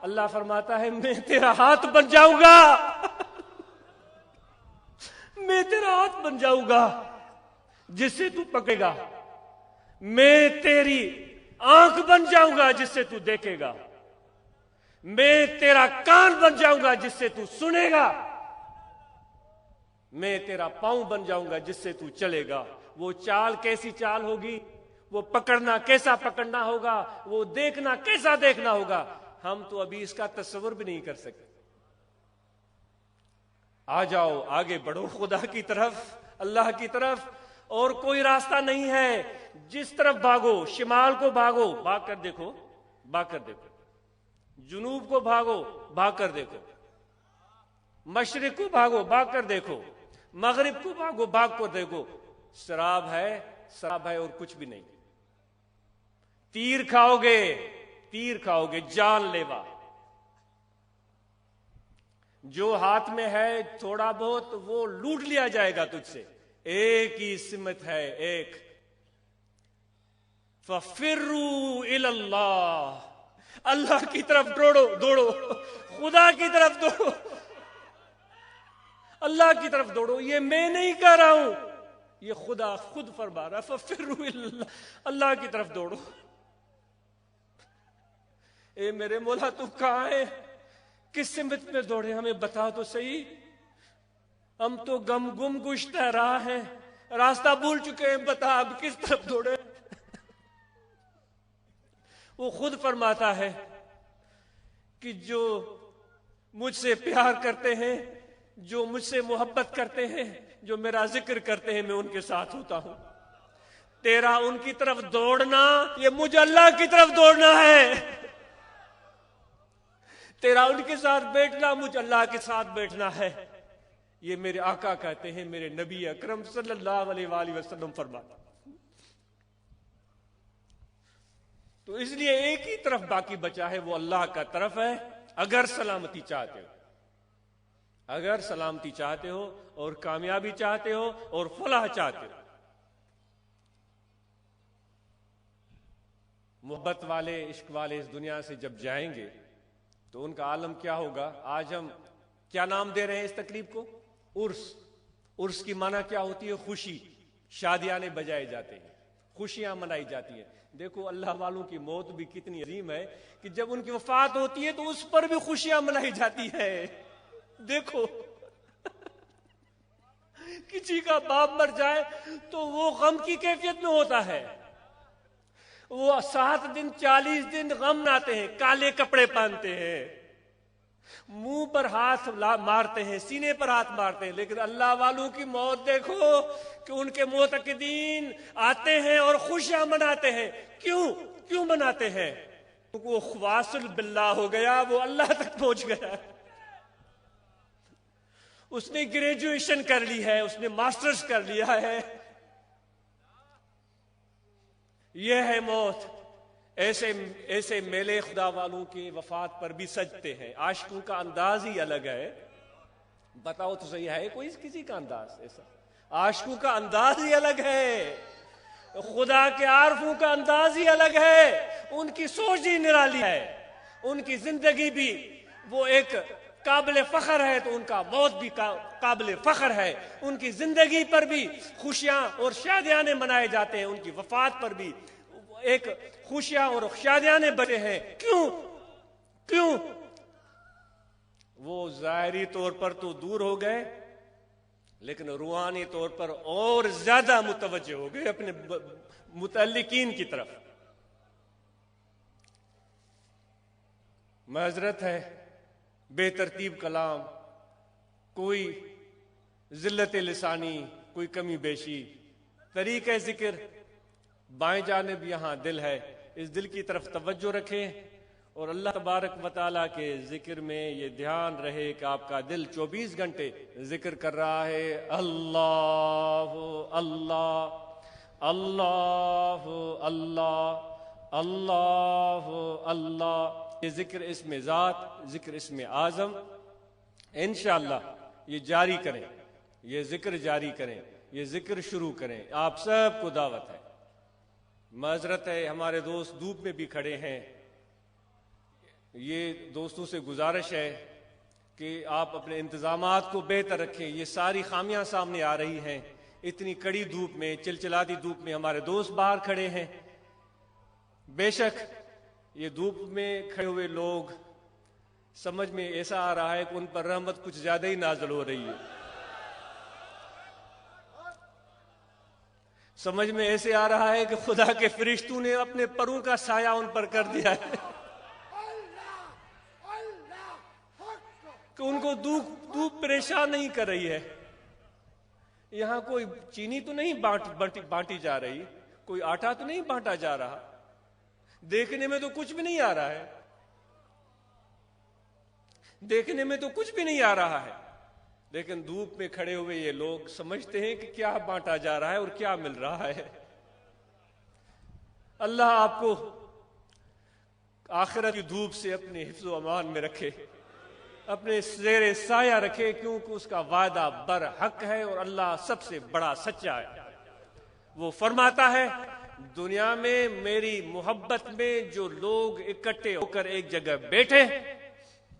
S2: اللہ فرماتا ہے میں تیرا ہاتھ بن جاؤں گا، میں تیرا ہاتھ بن جاؤں گا جس سے تو پکڑے گا، میں تیری آنکھ بن جاؤں گا جس سے تو دیکھے گا، میں تیرا کان بن جاؤں گا جس سے تو سنے گا، میں تیرا پاؤں بن جاؤں گا جس سے تو چلے گا۔ وہ چال کیسی چال ہوگی، وہ پکڑنا کیسا پکڑنا ہوگا، وہ دیکھنا کیسا دیکھنا ہوگا، ہم تو ابھی اس کا تصور بھی نہیں کر سکتے۔ آ جاؤ، آگے بڑھو خدا کی طرف، اللہ کی طرف، اور کوئی راستہ نہیں ہے۔ جس طرف بھاگو، شمال کو بھاگو، بھاگ کر دیکھو، بھاگ کر دیکھو، جنوب کو بھاگو، بھاگ کر دیکھو، مشرق کو بھاگو، بھاگ کر دیکھو، مغرب کو بھاگو، بھاگ کر دیکھو، سراب ہے، سراب ہے اور کچھ بھی نہیں۔ تیر کھاؤ گے، تیر کھاؤ گے، جان لیوا۔ جو ہاتھ میں ہے تھوڑا بہت وہ لوٹ لیا جائے گا تجھ سے۔ ایک ہی سمت ہے، ایک، فَفِرُّوا إِلَى اللَّهِ، اللہ کی طرف دوڑو، خدا کی طرف دوڑو، اللہ کی طرف دوڑو. یہ میں نہیں کہہ رہا ہوں، یہ خدا خود فرما رہا ہے. ففروا الی اللہ، اللہ کی طرف دوڑو. اے میرے مولا تو کہاں ہے؟ کس سمت میں دوڑے؟ ہمیں بتا تو صحیح. ہم تو گم گشتہ راہ ہیں، راستہ بھول چکے ہیں. بتا اب کس طرف دوڑے؟ وہ خود فرماتا ہے کہ جو مجھ سے پیار کرتے ہیں، جو مجھ سے محبت کرتے ہیں، جو میرا ذکر کرتے ہیں، میں ان کے ساتھ ہوتا ہوں. تیرا ان کی طرف دوڑنا یہ مجھے اللہ کی طرف دوڑنا ہے. تیرا ان کے ساتھ بیٹھنا مجھے اللہ کے ساتھ بیٹھنا ہے. یہ میرے آقا کہتے ہیں، میرے نبی اکرم صلی اللہ علیہ وآلہ وسلم فرماتا. تو اس لیے ایک ہی طرف باقی بچا ہے، وہ اللہ کا طرف ہے. اگر سلامتی چاہتے ہو، اگر سلامتی چاہتے ہو اور کامیابی چاہتے ہو اور فلاح چاہتے ہو. محبت والے، عشق والے اس دنیا سے جب جائیں گے تو ان کا عالم کیا ہوگا؟ آج ہم کیا نام دے رہے ہیں اس تقریب کو؟ عرس. عرس کی معنی کیا ہوتی ہے؟ خوشی. شادیانے بجائے جاتے ہیں، خوشیاں منائی جاتی ہیں. دیکھو اللہ والوں کی موت بھی کتنی عظیم ہے کہ جب ان کی وفات ہوتی ہے تو اس پر بھی خوشیاں منائی جاتی ہے. دیکھو کسی کا باپ مر جائے تو وہ غم کی کیفیت میں ہوتا ہے. وہ 7 دن 40 دن غم ناتے ہیں، کالے کپڑے پہنتے ہیں، منہ پر ہاتھ مارتے ہیں، سینے پر ہاتھ مارتے ہیں. لیکن اللہ والوں کی موت دیکھو کہ ان کے معتقدین آتے ہیں اور خوشیاں مناتے ہیں. کیوں مناتے ہیں؟ وہ خواصل باللہ ہو گیا، وہ اللہ تک پہنچ گیا. اس نے گریجویشن کر لی ہے، اس نے ماسٹرز کر لیا ہے. یہ ہے موت. ایسے میلے خدا والوں کی وفات پر بھی سجتے ہیں. عاشقوں کا انداز ہی الگ ہے. بتاؤ تو صحیح ہے کوئی کسی کا انداز ایسا؟ عاشقوں کا انداز ہی الگ ہے، خدا کے عارفوں کا انداز ہی الگ ہے. ان کی سوچ ہی نرالی ہے، ان کی زندگی بھی وہ ایک قابل فخر ہے، تو ان کا موت بھی قابل فخر ہے. ان کی زندگی پر بھی خوشیاں اور شادیانے منائے جاتے ہیں، ان کی وفات پر بھی ایک خوشیاں اور شادیانے بنے ہیں. کیوں؟ وہ ظاہری طور پر تو دور ہو گئے، لیکن روحانی طور پر اور زیادہ متوجہ ہو گئے اپنے متعلقین کی طرف. معذرت ہے، بے ترتیب کلام، کوئی ذلت لسانی، کوئی کمی بیشی. طریقہ ذکر بائیں جانب یہاں دل ہے، اس دل کی طرف توجہ رکھیں اور اللہ تبارک و تعالیٰ کے ذکر میں یہ دھیان رہے کہ آپ کا دل 24 گھنٹے ذکر کر رہا ہے. اللہ اللہ اللہ اللہ اللہ اللہ. یہ ذکر اسم ذات، ذکر اسم اعظم انشاءاللہ یہ جاری کریں، یہ ذکر جاری کریں، یہ ذکر شروع کریں. آپ سب کو دعوت ہے. معذرت ہے، ہمارے دوست دھوپ میں بھی کھڑے ہیں. یہ دوستوں سے گزارش ہے کہ آپ اپنے انتظامات کو بہتر رکھیں. یہ ساری خامیاں سامنے آ رہی ہیں. اتنی کڑی دھوپ میں، چلچلاتی دھوپ میں ہمارے دوست باہر کھڑے ہیں. بے شک یہ دھوپ میں کھڑے ہوئے لوگ سمجھ میں ایسا آ رہا ہے کہ ان پر رحمت کچھ زیادہ ہی نازل ہو رہی ہے. سمجھ میں ایسے آ رہا ہے کہ خدا کے فرشتوں نے اپنے پروں کا سایہ ان پر کر دیا ہے کہ ان کو دھوپ پریشان نہیں کر رہی ہے. یہاں کوئی چینی تو نہیں بانٹی جا رہی، کوئی آٹا تو نہیں بانٹا جا رہا، دیکھنے میں تو کچھ بھی نہیں آ رہا ہے، دیکھنے میں تو کچھ بھی نہیں آ رہا ہے. لیکن دھوپ میں کھڑے ہوئے یہ لوگ سمجھتے ہیں کہ کیا بانٹا جا رہا ہے اور کیا مل رہا ہے. اللہ آپ کو آخرت کی دھوپ سے اپنے حفظ و امان میں رکھے، اپنے زیر سایہ رکھے، کیونکہ اس کا وعدہ برحق ہے اور اللہ سب سے بڑا سچا ہے. وہ فرماتا ہے دنیا میں میری محبت میں جو لوگ اکٹھے ہو کر ایک جگہ بیٹھے،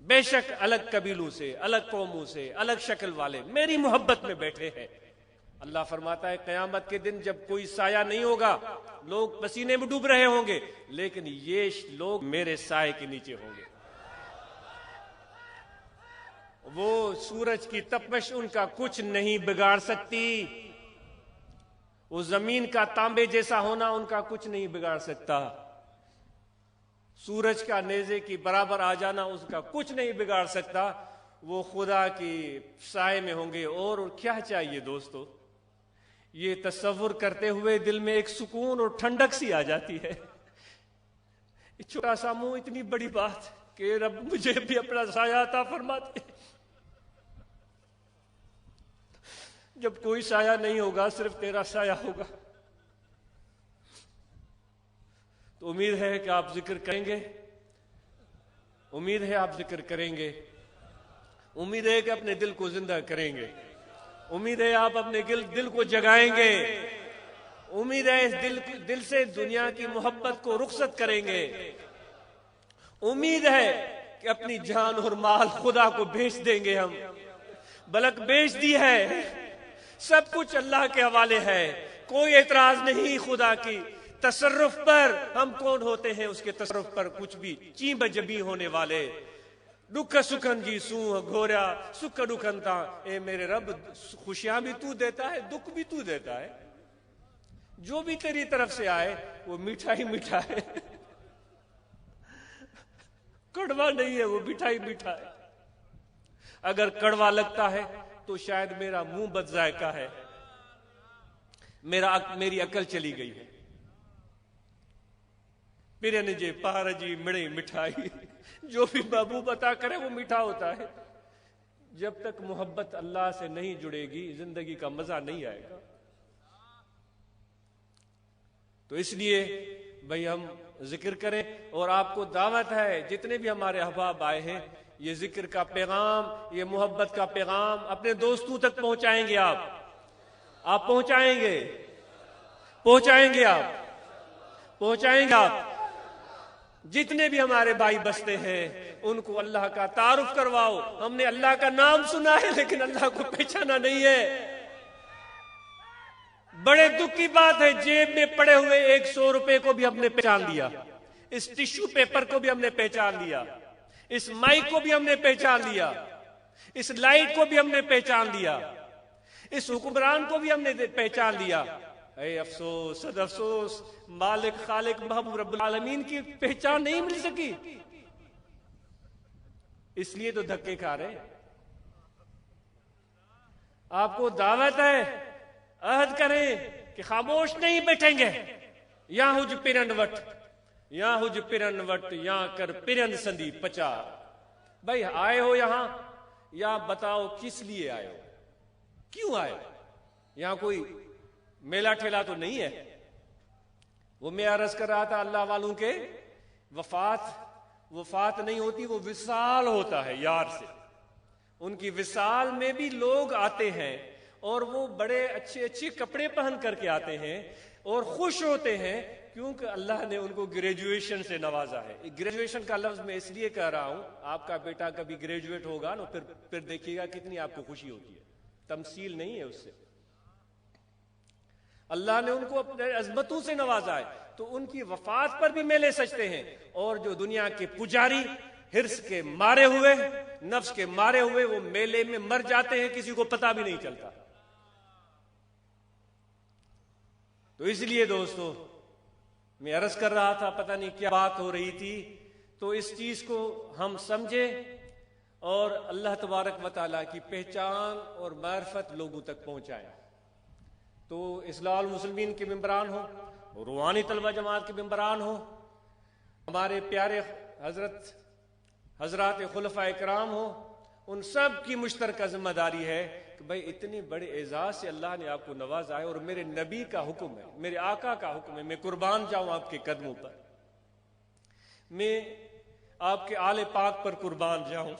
S2: بے شک الگ قبیلوں سے، الگ قوموں سے، الگ شکل والے میری محبت میں بیٹھے ہیں، اللہ فرماتا ہے قیامت کے دن جب کوئی سایہ نہیں ہوگا، لوگ پسینے میں ڈوب رہے ہوں گے، لیکن یہ لوگ میرے سائے کے نیچے ہوں گے۔ وہ سورج کی تپش ان کا کچھ نہیں بگاڑ سکتی، وہ زمین کا تانبے جیسا ہونا ان کا کچھ نہیں بگاڑ سکتا، سورج کا نیزے کی برابر آ جانا اس کا کچھ نہیں بگاڑ سکتا، وہ خدا کی سائے میں ہوں گے۔ اور کیا چاہیے دوستو، یہ تصور کرتے ہوئے دل میں ایک سکون اور ٹھنڈک سی آ جاتی ہے۔ چھوٹا سا منہ اتنی بڑی بات کہ رب مجھے بھی اپنا سایہ عطا فرماتے، جب کوئی سایہ نہیں ہوگا صرف تیرا سایہ ہوگا، تو امید ہے کہ آپ ذکر کریں گے، امید ہے آپ ذکر کریں گے، امید ہے کہ اپنے دل کو زندہ کریں گے، امید ہے آپ اپنے دل کو جگائیں گے، امید ہے اس دل سے دنیا کی محبت کو رخصت کریں گے، امید ہے کہ اپنی جان اور مال خدا کو بیچ دیں گے، ہم بلک بیچ دی ہے، سب کچھ اللہ کے حوالے ہے، کوئی اعتراض نہیں خدا کی تصرف پر، ہم کون ہوتے ہیں اس کے تصرف پر کچھ بھی چیں بجبی ہونے والے۔ دکھ سکھن جی سوں گھوریا سکھ دکھن تا، اے میرے رب خوشیاں بھی تو دیتا ہے، دکھ بھی تو دیتا ہے، جو بھی تیری طرف سے آئے وہ میٹھا ہی میٹھا ہے، کڑوا نہیں ہے، وہ میٹھا ہی میٹھا ہے۔ اگر کڑوا لگتا ہے تو شاید میرا منہ بد ذائقہ ہے، میری عقل چلی گئی ہے۔ پیرن جے پار جی مڑے مٹھائی، جو بھی محبوب عطا کرے وہ میٹھا ہوتا ہے۔ جب تک محبت اللہ سے نہیں جڑے گی زندگی کا مزہ نہیں آئے گا۔ تو اس لیے بھئی ہم ذکر کریں، اور آپ کو دعوت ہے جتنے بھی ہمارے احباب آئے ہیں، یہ ذکر کا پیغام، یہ محبت کا پیغام اپنے دوستوں تک پہنچائیں گے، آپ پہنچائیں گے، پہنچائیں گے، آپ پہنچائیں گے، آپ جتنے بھی ہمارے بھائی بستے ہیں ان کو اللہ کا تعارف کرواؤ۔ ہم نے اللہ کا نام سنا ہے لیکن اللہ کو پہچانا نہیں ہے۔ بڑے دکھ کی بات ہے، جیب میں پڑے ہوئے 100 روپے کو بھی ہم نے پہچان لیا، اس ٹیشو پیپر کو بھی ہم نے پہچان لیا، اس مائک کو بھی ہم نے پہچان لیا، اس لائٹ کو بھی ہم نے پہچان لیا، اس حکمران کو بھی ہم نے پہچان لیا۔ اے افسوس، صد افسوس، مالک خالق محبوب رب العالمین کی پہچان نہیں مل سکی، اس لیے تو دھکے کھا رہے۔ آپ کو دعوت ہے، عہد کریں کہ خاموش نہیں بیٹھیں گے۔ یا ہج پرن وٹ، یا ہج پرن وٹ، یا کر پرن سندی پچار۔ بھائی آئے ہو یہاں، یا بتاؤ کس لیے آئے ہو، کیوں آئے ہو؟ یہاں کوئی میلہ ٹھیلا تو نہیں ہے۔ وہ میں عرض کر رہا تھا اللہ والوں کے وفات نہیں ہوتی، وہ وصال ہوتا ہے یار سے۔ ان کی وصال میں بھی لوگ آتے ہیں اور وہ بڑے اچھے اچھے کپڑے پہن کر کے آتے ہیں اور خوش ہوتے ہیں، کیونکہ اللہ نے ان کو گریجویشن سے نوازا ہے۔ گریجویشن کا لفظ میں اس لیے کہہ رہا ہوں، آپ کا بیٹا کبھی گریجویٹ ہوگا نا، پھر دیکھیے گا کتنی آپ کو خوشی ہوتی ہے، تمثیل نہیں ہے اس سے۔ اللہ نے ان کو اپنے عظمتوں سے نوازا ہے، تو ان کی وفات پر بھی میلے سجتے ہیں، اور جو دنیا کے پجاری حرص کے مارے ہوئے، نفس کے مارے ہوئے، وہ میلے میں مر جاتے ہیں، کسی کو پتہ بھی نہیں چلتا۔ تو اس لیے دوستو میں عرض کر رہا تھا، پتہ نہیں کیا بات ہو رہی تھی، تو اس چیز کو ہم سمجھیں اور اللہ تبارک و تعالیٰ کی پہچان اور معرفت لوگوں تک پہنچائیں۔ تو اصلاح المسلمین کے ممبران ہوں، روحانی طلبہ جماعت کے ممبران ہوں، ہمارے پیارے حضرات خلفائے کرام ہوں، ان سب کی مشترکہ ذمہ داری ہے کہ بھئی اتنی بڑے اعزاز سے اللہ نے آپ کو نوازا ہے، اور میرے نبی کا حکم ہے، میرے آقا کا حکم ہے، میں قربان جاؤں آپ کے قدموں پر، میں آپ کے آل پاک پر قربان جاؤں،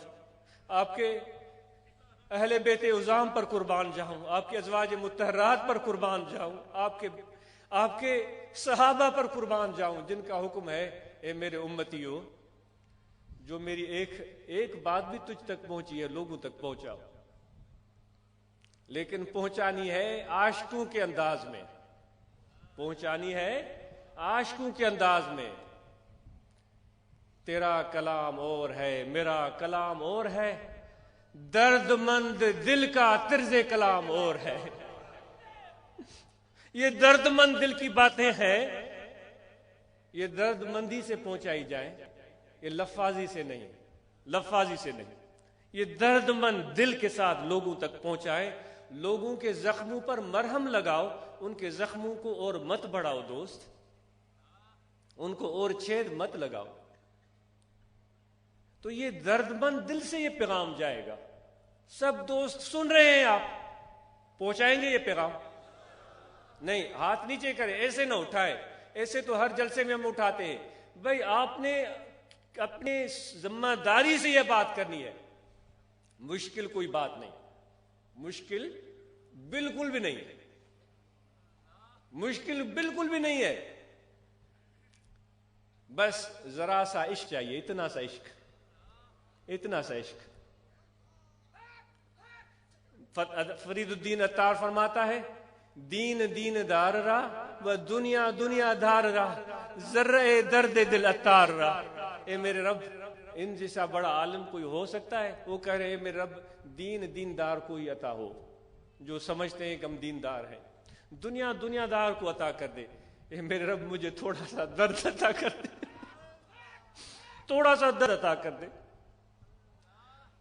S2: آپ کے اہل بیت عظام پر قربان جاؤں، آپ کے ازواج مطہرات پر قربان جاؤں، آپ کے آپ کے صحابہ پر قربان جاؤں جن کا حکم ہے اے میرے امتیوں جو میری ایک بات بھی تجھ تک پہنچی ہے لوگوں تک پہنچاؤ، لیکن پہنچانی ہے عاشقوں کے انداز میں، پہنچانی ہے عاشقوں کے انداز میں۔ تیرا کلام اور ہے میرا کلام اور ہے، درد مند دل کا طرز کلام اور ہے۔ یہ درد مند دل کی باتیں ہیں، یہ درد مندی سے پہنچائی جائیں، یہ لفاظی سے نہیں، لفاظی سے نہیں، یہ درد مند دل کے ساتھ لوگوں تک پہنچائے۔ لوگوں کے زخموں پر مرہم لگاؤ، ان کے زخموں کو اور مت بڑھاؤ دوست، ان کو اور چھید مت لگاؤ۔ تو یہ درد مند دل سے یہ پیغام جائے گا۔ سب دوست سن رہے ہیں، آپ پہنچائیں گے یہ پیغام؟ نہیں، ہاتھ نیچے کریں، ایسے نہ اٹھائے، ایسے تو ہر جلسے میں ہم اٹھاتے ہیں۔ بھائی آپ نے اپنے ذمہ داری سے یہ بات کرنی ہے، مشکل کوئی بات نہیں، مشکل بالکل بھی نہیں ہے، مشکل بالکل بھی نہیں ہے، بس ذرا سا عشق چاہیے، اتنا سا عشق، اتنا سا عشق۔ فرید الدین عطار فرماتا ہے دین دین دار را و دنیا دنیا دار را ذرہ درد دل عطار را۔ اے میرے رب، ان جیسا بڑا عالم کوئی ہو سکتا ہے؟ وہ کہہ رہے اے میرے رب دین دیندار کوئی عطا ہو جو سمجھتے ہیں کہ ہم دیندار ہیں، دنیا دنیا دار کو عطا کر دے۔ اے میرے رب مجھے تھوڑا سا درد عطا کر دے، تھوڑا سا درد عطا کر دے۔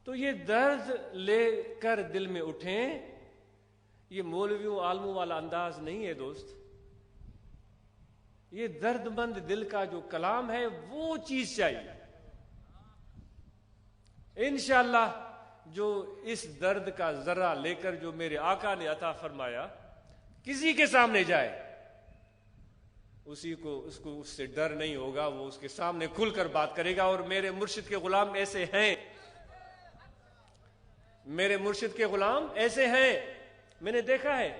S2: تو یہ درد لے کر دل میں اٹھیں، یہ مولویوں عالموں والا انداز نہیں ہے دوست، یہ درد مند دل کا جو کلام ہے وہ چیز چاہیے۔ انشاءاللہ جو اس درد کا ذرہ لے کر جو میرے آقا نے عطا فرمایا کسی کے سامنے جائے، اس سے ڈر نہیں ہوگا، وہ اس کے سامنے کھل کر بات کرے گا۔ اور میرے مرشد کے غلام ایسے ہیں، میرے مرشد کے غلام ایسے ہیں، میں نے دیکھا ہے،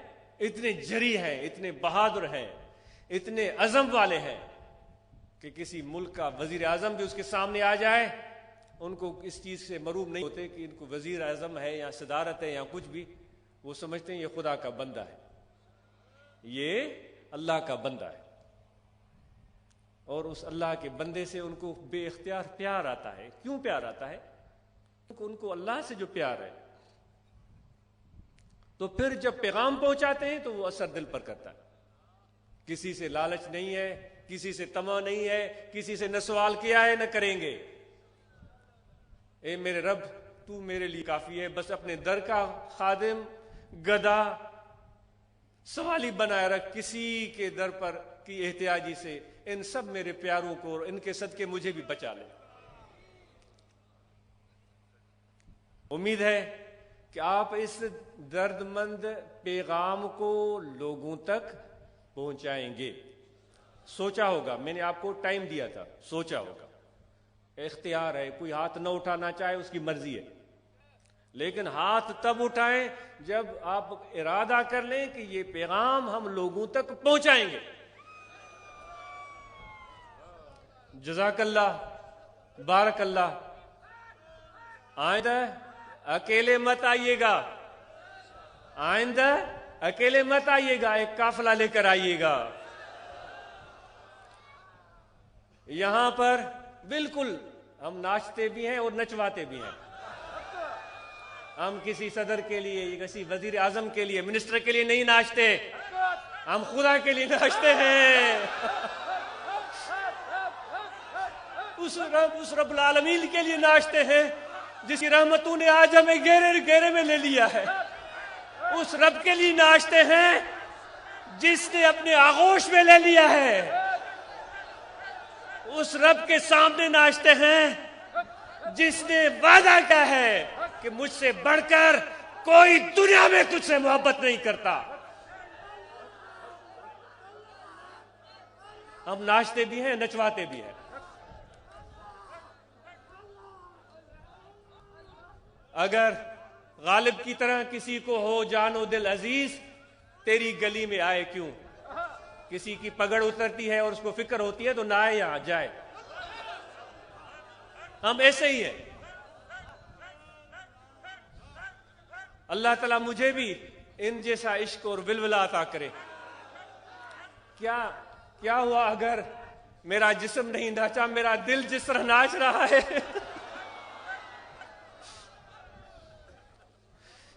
S2: اتنے جری ہیں، اتنے بہادر ہیں، اتنے عزم والے ہیں کہ کسی ملک کا وزیر اعظم بھی اس کے سامنے آ جائے، ان کو اس چیز سے مروب نہیں ہوتے کہ ان کو وزیر اعظم ہے یا صدارت ہے یا کچھ بھی، وہ سمجھتے ہیں یہ خدا کا بندہ ہے، یہ اللہ کا بندہ ہے، اور اس اللہ کے بندے سے ان کو بے اختیار پیار آتا ہے۔ کیوں پیار آتا ہے؟ ان کو اللہ سے جو پیار ہے، تو پھر جب پیغام پہنچاتے ہیں تو وہ اثر دل پر کرتا ہے۔ کسی سے لالچ نہیں ہے، کسی سے طمع نہیں ہے، کسی سے نہ سوال کیا ہے نہ کریں گے۔ اے میرے رب تو میرے لیے کافی ہے، بس اپنے در کا خادم گدا سوالی بنائے رکھ، کسی کے در پر کی احتیاجی سے ان سب میرے پیاروں کو اور ان کے صدقے مجھے بھی بچا لے۔ امید ہے کہ آپ اس درد مند پیغام کو لوگوں تک پہنچائیں گے۔ سوچا ہوگا، میں نے آپ کو ٹائم دیا تھا، سوچا ہوگا، اختیار ہے، کوئی ہاتھ نہ اٹھانا چاہے اس کی مرضی ہے، لیکن ہاتھ تب اٹھائیں جب آپ ارادہ کر لیں کہ یہ پیغام ہم لوگوں تک پہنچائیں گے۔ جزاک اللہ، بارک اللہ۔ آئندہ اکیلے مت آئیے گا، آئندہ اکیلے مت آئیے گا، ایک قافلہ لے کر آئیے گا۔ یہاں پر بالکل ہم ناچتے بھی ہیں اور نچواتے بھی ہیں۔ ہم کسی صدر کے لیے، کسی وزیر اعظم کے لیے، منسٹر کے لیے نہیں ناچتے، ہم خدا کے لیے ناچتے ہیں۔ اس رب العالمین کے لیے ناچتے ہیں جس کی رحمتوں نے آج ہمیں گہرے میں لے لیا ہے۔ اس رب کے لیے ناچتے ہیں جس نے اپنے آغوش میں لے لیا ہے۔ اس رب کے سامنے ناچتے ہیں جس نے وعدہ کیا ہے کہ مجھ سے بڑھ کر کوئی دنیا میں تجھ سے محبت نہیں کرتا۔ ہم ناچتے بھی ہیں، نچواتے بھی ہیں۔ اگر غالب کی طرح کسی کو ہو جان و دل عزیز، تیری گلی میں آئے کیوں؟ کسی کی پگڑ اترتی ہے اور اس کو فکر ہوتی ہے تو نہ آئے یہاں جائے. ہم ایسے ہی ہیں. اللہ تعالیٰ مجھے بھی ان جیسا عشق اور ولولہ عطا کرے. کیا ہوا اگر میرا جسم نہیں ناچا، میرا دل جس طرح ناچ رہا ہے،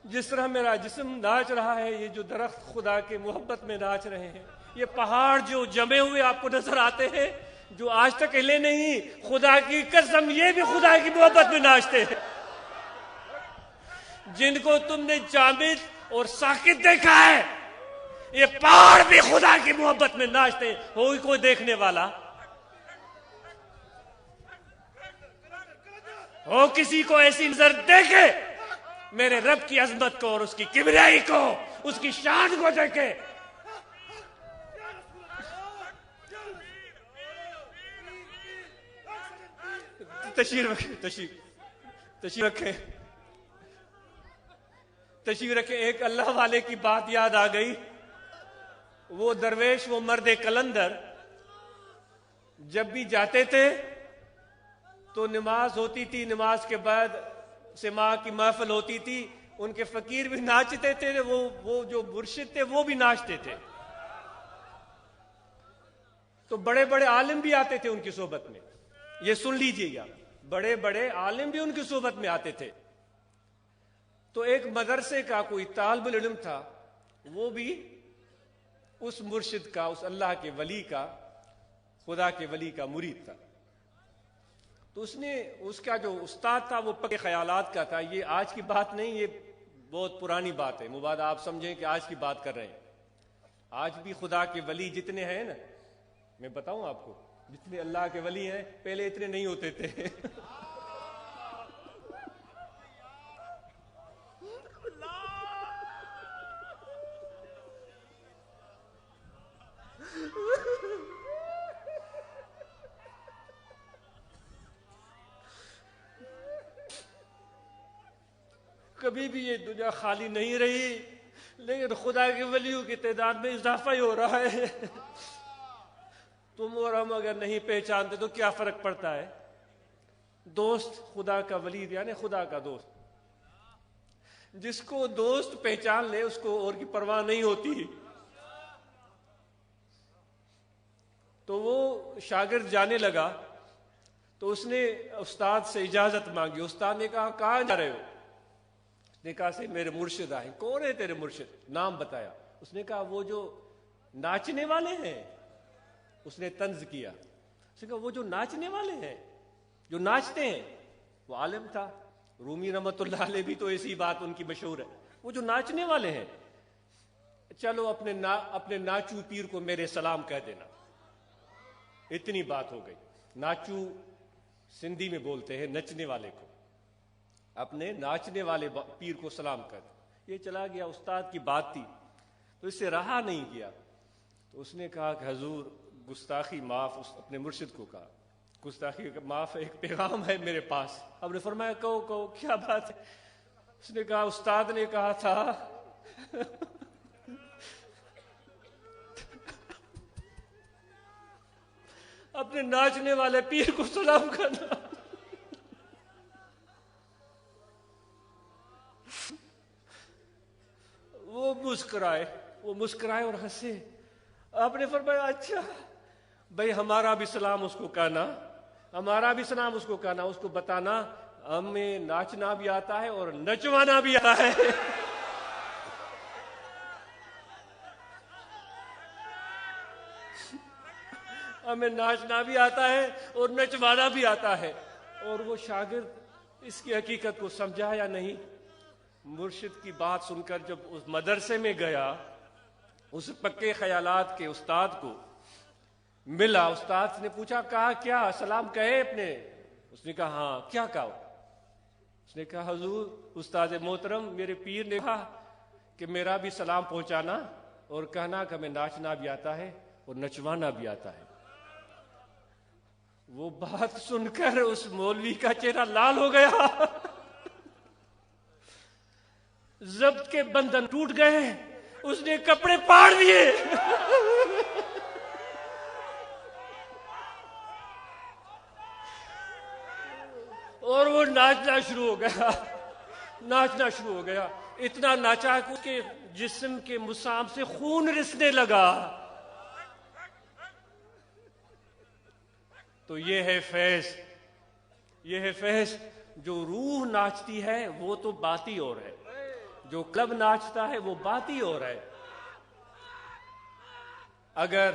S2: جس طرح میرا جسم ناچ رہا ہے، یہ جو درخت خدا کے محبت میں ناچ رہے ہیں، یہ پہاڑ جو جمے ہوئے آپ کو نظر آتے ہیں جو آج تک ہلے نہیں، خدا کی قسم یہ بھی خدا کی محبت میں ناچتے ہیں. جن کو تم نے جامد اور ساکت دیکھا ہے، یہ پہاڑ بھی خدا کی محبت میں ناچتے ہیں. ہوئی کوئی دیکھنے والا؟ ہو کسی کو ایسی نظر دیکھے میرے رب کی عظمت کو اور اس کی کبریائی کو، اس کی شان کو دیکھے. تشریف رکھیں. ایک اللہ والے کی بات یاد آ گئی. وہ درویش، وہ مرد قلندر جب بھی جاتے تھے تو نماز ہوتی تھی، نماز کے بعد سماع کی محفل ہوتی تھی، ان کے فقیر بھی ناچتے تھے، وہ جو مرشد تھے وہ بھی ناچتے تھے. تو بڑے بڑے عالم بھی آتے تھے ان کی صحبت میں. یہ سن لیجئے گا، بڑے بڑے عالم بھی ان کی صحبت میں آتے تھے. تو ایک مدرسے کا کوئی طالب العلم تھا، وہ بھی اس مرشد کا، اس اللہ کے ولی کا، خدا کے ولی کا مرید تھا. تو اس کا جو استاد تھا وہ پکے خیالات کا تھا. یہ آج کی بات نہیں، یہ بہت پرانی بات ہے. مبادا آپ سمجھیں کہ آج کی بات کر رہے ہیں. آج بھی خدا کے ولی جتنے ہیں نا، میں بتاؤں آپ کو، جتنے اللہ کے ولی ہیں پہلے اتنے نہیں ہوتے تھے. کبھی بھی یہ دنیا خالی نہیں رہی، لیکن خدا کے ولیوں کی تعداد میں اضافہ ہی ہو رہا ہے. تم اور ہم اگر نہیں پہچانتے تو کیا فرق پڑتا ہے؟ دوست خدا کا ولی یعنی خدا کا دوست. جس کو دوست پہچان لے اس کو اور کی پرواہ نہیں ہوتی. تو وہ شاگرد جانے لگا تو اس نے استاد سے اجازت مانگی. استاد نے کہا کہاں جا رہے ہو؟ اس نے کہا سے میرے مرشد آئے. کون ہے تیرے مرشد؟ نام بتایا. اس نے کہا وہ جو ناچنے والے ہیں. اس نے طنز کیا. اس نے کہا وہ جو ناچنے والے ہیں، جو ناچتے ہیں. وہ عالم تھا، رومی رحمت اللہ علیہ بھی تو ایسی بات ان کی مشہور ہے. وہ جو ناچنے والے ہیں، چلو اپنے ناچو پیر کو میرے سلام کہہ دینا. اتنی بات ہو گئی. ناچو سندھی میں بولتے ہیں نچنے والے کو. اپنے ناچنے والے پیر کو سلام کر. یہ چلا گیا. استاد کی بات تھی تو اس سے رہا نہیں گیا. تو اس نے کہا کہ حضور گستاخی معاف. اپنے مرشد کو کہا گستاخی معاف، ایک پیغام ہے میرے پاس. اب نے فرمایا کہو کیا بات ہے؟ اس نے کہا استاد نے کہا تھا اپنے ناچنے والے پیر کو سلام کرنا. وہ مسکرائے اور ہنسے. آپ نے فرمایا اچھا بھائی ہمارا بھی سلام اس کو کہنا، ہمارا بھی سلام اس کو کہنا. اس کو بتانا ہمیں ناچنا بھی آتا ہے اور نچوانا بھی آتا ہے. ہمیں ناچنا بھی آتا ہے اور نچوانا بھی آتا ہے. اور وہ شاگرد اس کی حقیقت کو سمجھا یا نہیں. مرشد کی بات سن کر جب اس مدرسے میں گیا، اس پکے خیالات کے استاد کو ملا. استاد نے پوچھا کہا کیا سلام کہے اپنے؟ اس نے کہا ہاں. کیا کہا؟ اس نے کہا حضور استاد محترم میرے پیر نے کہا کہ میرا بھی سلام پہنچانا اور کہنا کہ ہمیں ناچنا بھی آتا ہے اور نچوانا بھی آتا ہے. وہ بات سن کر اس مولوی کا چہرہ لال ہو گیا. ضبط کے بندھن ٹوٹ گئے. اس نے کپڑے پاڑ دیے. وہ ناچنا شروع ہو گیا، ناچنا شروع ہو گیا، اتنا ناچا کہ اس کے جسم کے مسام سے خون رسنے لگا۔ تو یہ ہے فیض، یہ ہے فیض۔ جو روح ناچتی ہے وہ تو بات ہی اور ہے، جو قلب ناچتا ہے وہ بات ہی اور ہے۔ اگر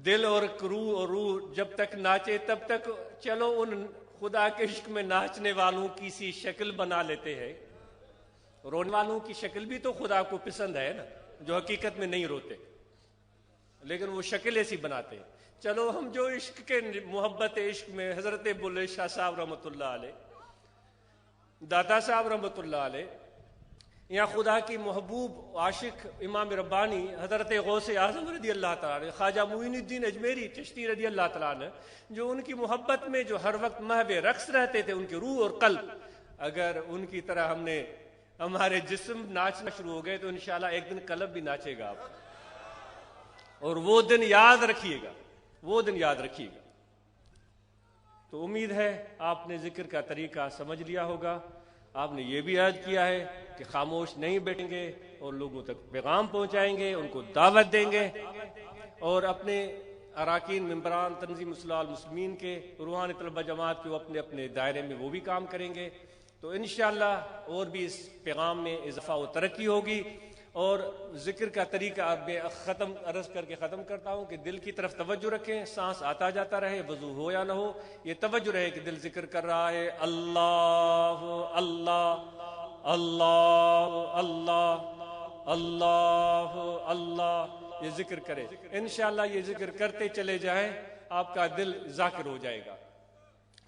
S2: دل اور روح جب تک ناچے تب تک چلو ان خدا کے عشق میں ناچنے والوں کی سی شکل بنا لیتے ہیں، رونے والوں کی شکل بھی تو خدا کو پسند ہے نا، جو حقیقت میں نہیں روتے لیکن وہ شکل ایسی بناتے ہیں۔ چلو ہم جو عشق کے محبت عشق میں حضرت بلے شاہ صاحب رحمۃ اللہ علیہ، داتا صاحب رحمۃ اللہ علیہ، یا خدا کی محبوب عاشق امام ربانی حضرت غوث اعظم رضی اللہ تعالیٰ عنہ، خواجہ معین الدین اجمیری چشتی رضی اللہ تعالیٰ عنہ، جو ان کی محبت میں جو ہر وقت محو رقص رہتے تھے، ان کی روح اور قلب، اگر ان کی طرح ہمارے جسم ناچنا شروع ہو گئے تو انشاءاللہ ایک دن قلب بھی ناچے گا آپ، اور وہ دن یاد رکھیے گا، وہ دن یاد رکھیے گا۔ تو امید ہے آپ نے ذکر کا طریقہ سمجھ لیا ہوگا۔ آپ نے یہ بھی عہد کیا ہے کہ خاموش نہیں بیٹھیں گے اور لوگوں تک پیغام پہنچائیں گے، ان کو دعوت دیں گے، اور اپنے اراکین ممبران تنظیم اصلاح المسلمین کے، روحانی طلبہ جماعت کے، وہ اپنے اپنے دائرے میں وہ بھی کام کریں گے۔ تو انشاءاللہ اور بھی اس پیغام میں اضافہ و ترقی ہوگی۔ اور ذکر کا طریقہ میں عرض کر کے ختم کرتا ہوں کہ دل کی طرف توجہ رکھیں، سانس آتا جاتا رہے، وضو ہو یا نہ ہو، یہ توجہ رہے کہ دل ذکر کر رہا ہے، اللہ اللہ اللہ اللہ اللہ اللہ، یہ ذکر کرے۔ انشاءاللہ یہ ذکر کرتے چلے جائیں، آپ کا دل ذاکر ہو جائے گا۔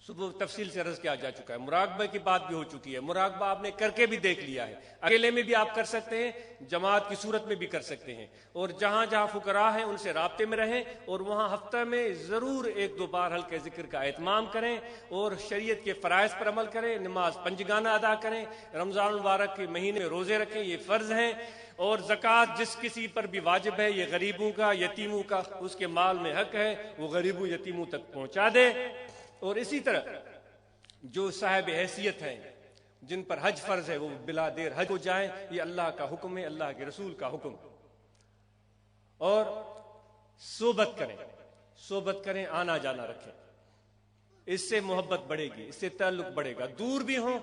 S2: صبح تفصیل سے عرض کیا جا چکا ہے، مراقبہ کی بات بھی ہو چکی ہے، مراقبہ آپ نے کر کے بھی دیکھ لیا ہے، اکیلے میں بھی آپ کر سکتے ہیں، جماعت کی صورت میں بھی کر سکتے ہیں، اور جہاں جہاں فقراء ہیں ان سے رابطے میں رہیں، اور وہاں ہفتہ میں ضرور 1-2 بار ہلکے ذکر کا اہتمام کریں، اور شریعت کے فرائض پر عمل کریں، نماز پنجگانہ ادا کریں، رمضان المبارک کے مہینے میں روزے رکھیں، یہ فرض ہیں، اور زکوٰۃ جس کسی پر بھی واجب ہے، یہ غریبوں کا یتیموں کا اس کے مال میں حق ہے، وہ غریبوں یتیموں تک پہنچا دے۔ اور اسی طرح جو صاحب حیثیت ہیں، جن پر حج فرض ہے، وہ بلا دیر حج ہو جائیں، یہ اللہ کا حکم ہے، اللہ کے رسول کا حکم۔ اور صحبت کریں، آنا جانا رکھیں، اس سے محبت بڑھے گی، اس سے تعلق بڑھے گا۔ دور بھی ہوں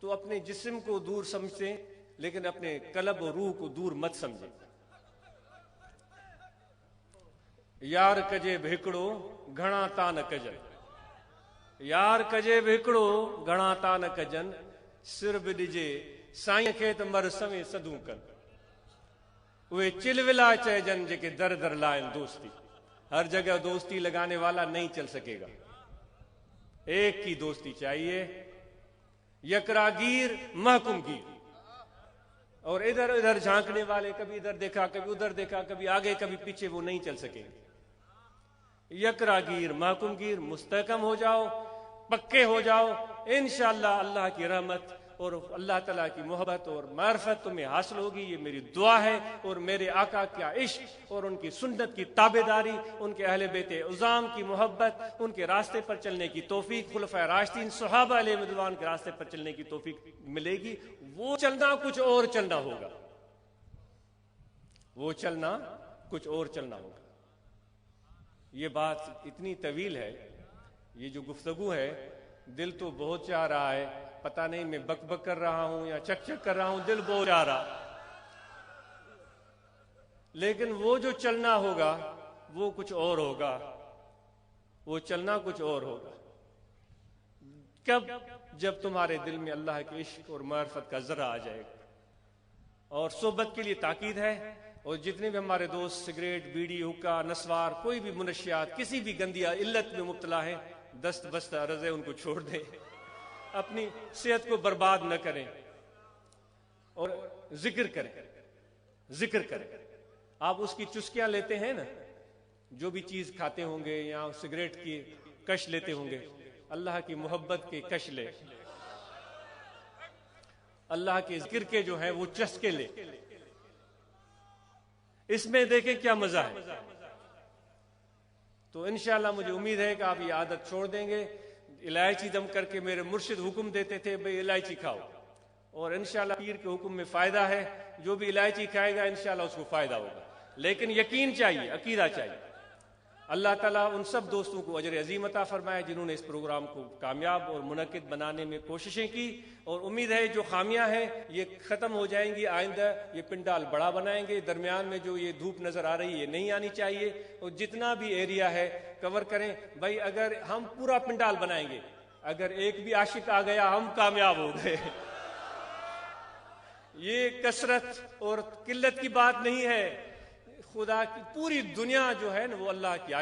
S2: تو اپنے جسم کو دور سمجھیں، لیکن اپنے قلب و روح کو دور مت سمجھیں۔ یار کجے بھکڑو گھنا تا نہ کجن، یار کجے بھکڑو گھنا تا نہ کجن، سر بھی ڈجے سائیں کے تو مر سویں صدوں کن، وہ چل ولا چیجن جے کے در در لائن دوستی۔ ہر جگہ دوستی لگانے والا نہیں چل سکے گا، ایک کی دوستی چاہیے، یکراگیر محکم گیر، اور ادھر ادھر جھانکنے والے، کبھی ادھر دیکھا کبھی ادھر دیکھا، کبھی آگے کبھی پیچھے، وہ نہیں چل سکے گا۔ یکراگیر محکم گیر، مستحکم ہو جاؤ، پکے ہو جاؤ، انشاءاللہ اللہ کی رحمت اور اللہ تعالیٰ کی محبت اور معرفت تمہیں حاصل ہوگی، یہ میری دعا ہے۔ اور میرے آقا کا عشق اور ان کی سنت کی تابعداری، ان کے اہل بیت عظام کی محبت، ان کے راستے پر چلنے کی توفیق، خلفائے راشدین صحابہ علیہ رضوان کے راستے پر چلنے کی توفیق ملے گی۔ وہ چلنا کچھ اور چلنا ہوگا، وہ چلنا کچھ اور چلنا ہوگا۔ یہ بات اتنی طویل ہے، یہ جو گفتگو ہے، دل تو بہت چاہ رہا ہے، پتہ نہیں میں بک بک کر رہا ہوں یا چک چک کر رہا ہوں، دل بہت چاہ رہا، لیکن وہ جو چلنا ہوگا وہ کچھ اور ہوگا، وہ چلنا کچھ اور ہوگا۔ کب؟ جب تمہارے دل میں اللہ کے عشق اور معرفت کا ذرہ آ جائے گا۔ اور صحبت کے لیے تاکید ہے، اور جتنے بھی ہمارے دوست سگریٹ، بیڑی، حکا، نسوار، کوئی بھی منشیات، کسی بھی گندی علت میں مبتلا ہیں، دست بستہ عرض ہے ان کو چھوڑ دیں، اپنی صحت کو برباد نہ کریں، اور ذکر کریں، ذکر کریں۔ آپ اس کی چسکیاں لیتے ہیں نا، جو بھی چیز کھاتے ہوں گے یا سگریٹ کی کش لیتے ہوں گے، اللہ کی محبت کے کش لے، اللہ کے ذکر کے جو ہیں وہ چسکے لے، اس میں دیکھیں کیا مزہ ہے۔ تو انشاءاللہ مجھے امید ہے کہ آپ یہ عادت چھوڑ دیں گے۔ الائچی دم کر کے میرے مرشد حکم دیتے تھے بھئی الائچی کھاؤ، اور انشاءاللہ پیر کے حکم میں فائدہ ہے، جو بھی الائچی کھائے گا انشاءاللہ اس کو فائدہ ہوگا، لیکن یقین چاہیے، عقیدہ چاہیے۔ اللہ تعالیٰ ان سب دوستوں کو اجر عظیم عطا فرمائے جنہوں نے اس پروگرام کو کامیاب اور منعقد بنانے میں کوششیں کی، اور امید ہے جو خامیاں ہیں یہ ختم ہو جائیں گی۔ آئندہ یہ پنڈال بڑا بنائیں گے، درمیان میں جو یہ دھوپ نظر آ رہی ہے یہ نہیں آنی چاہیے، اور جتنا بھی ایریا ہے کور کریں۔ بھائی اگر ہم پورا پنڈال بنائیں گے، اگر ایک بھی عاشق آ گیا ہم کامیاب ہو گئے۔ یہ کثرت اور قلت کی بات نہیں ہے، خدا کی پوری دنیا جو ہے نا وہ اللہ کی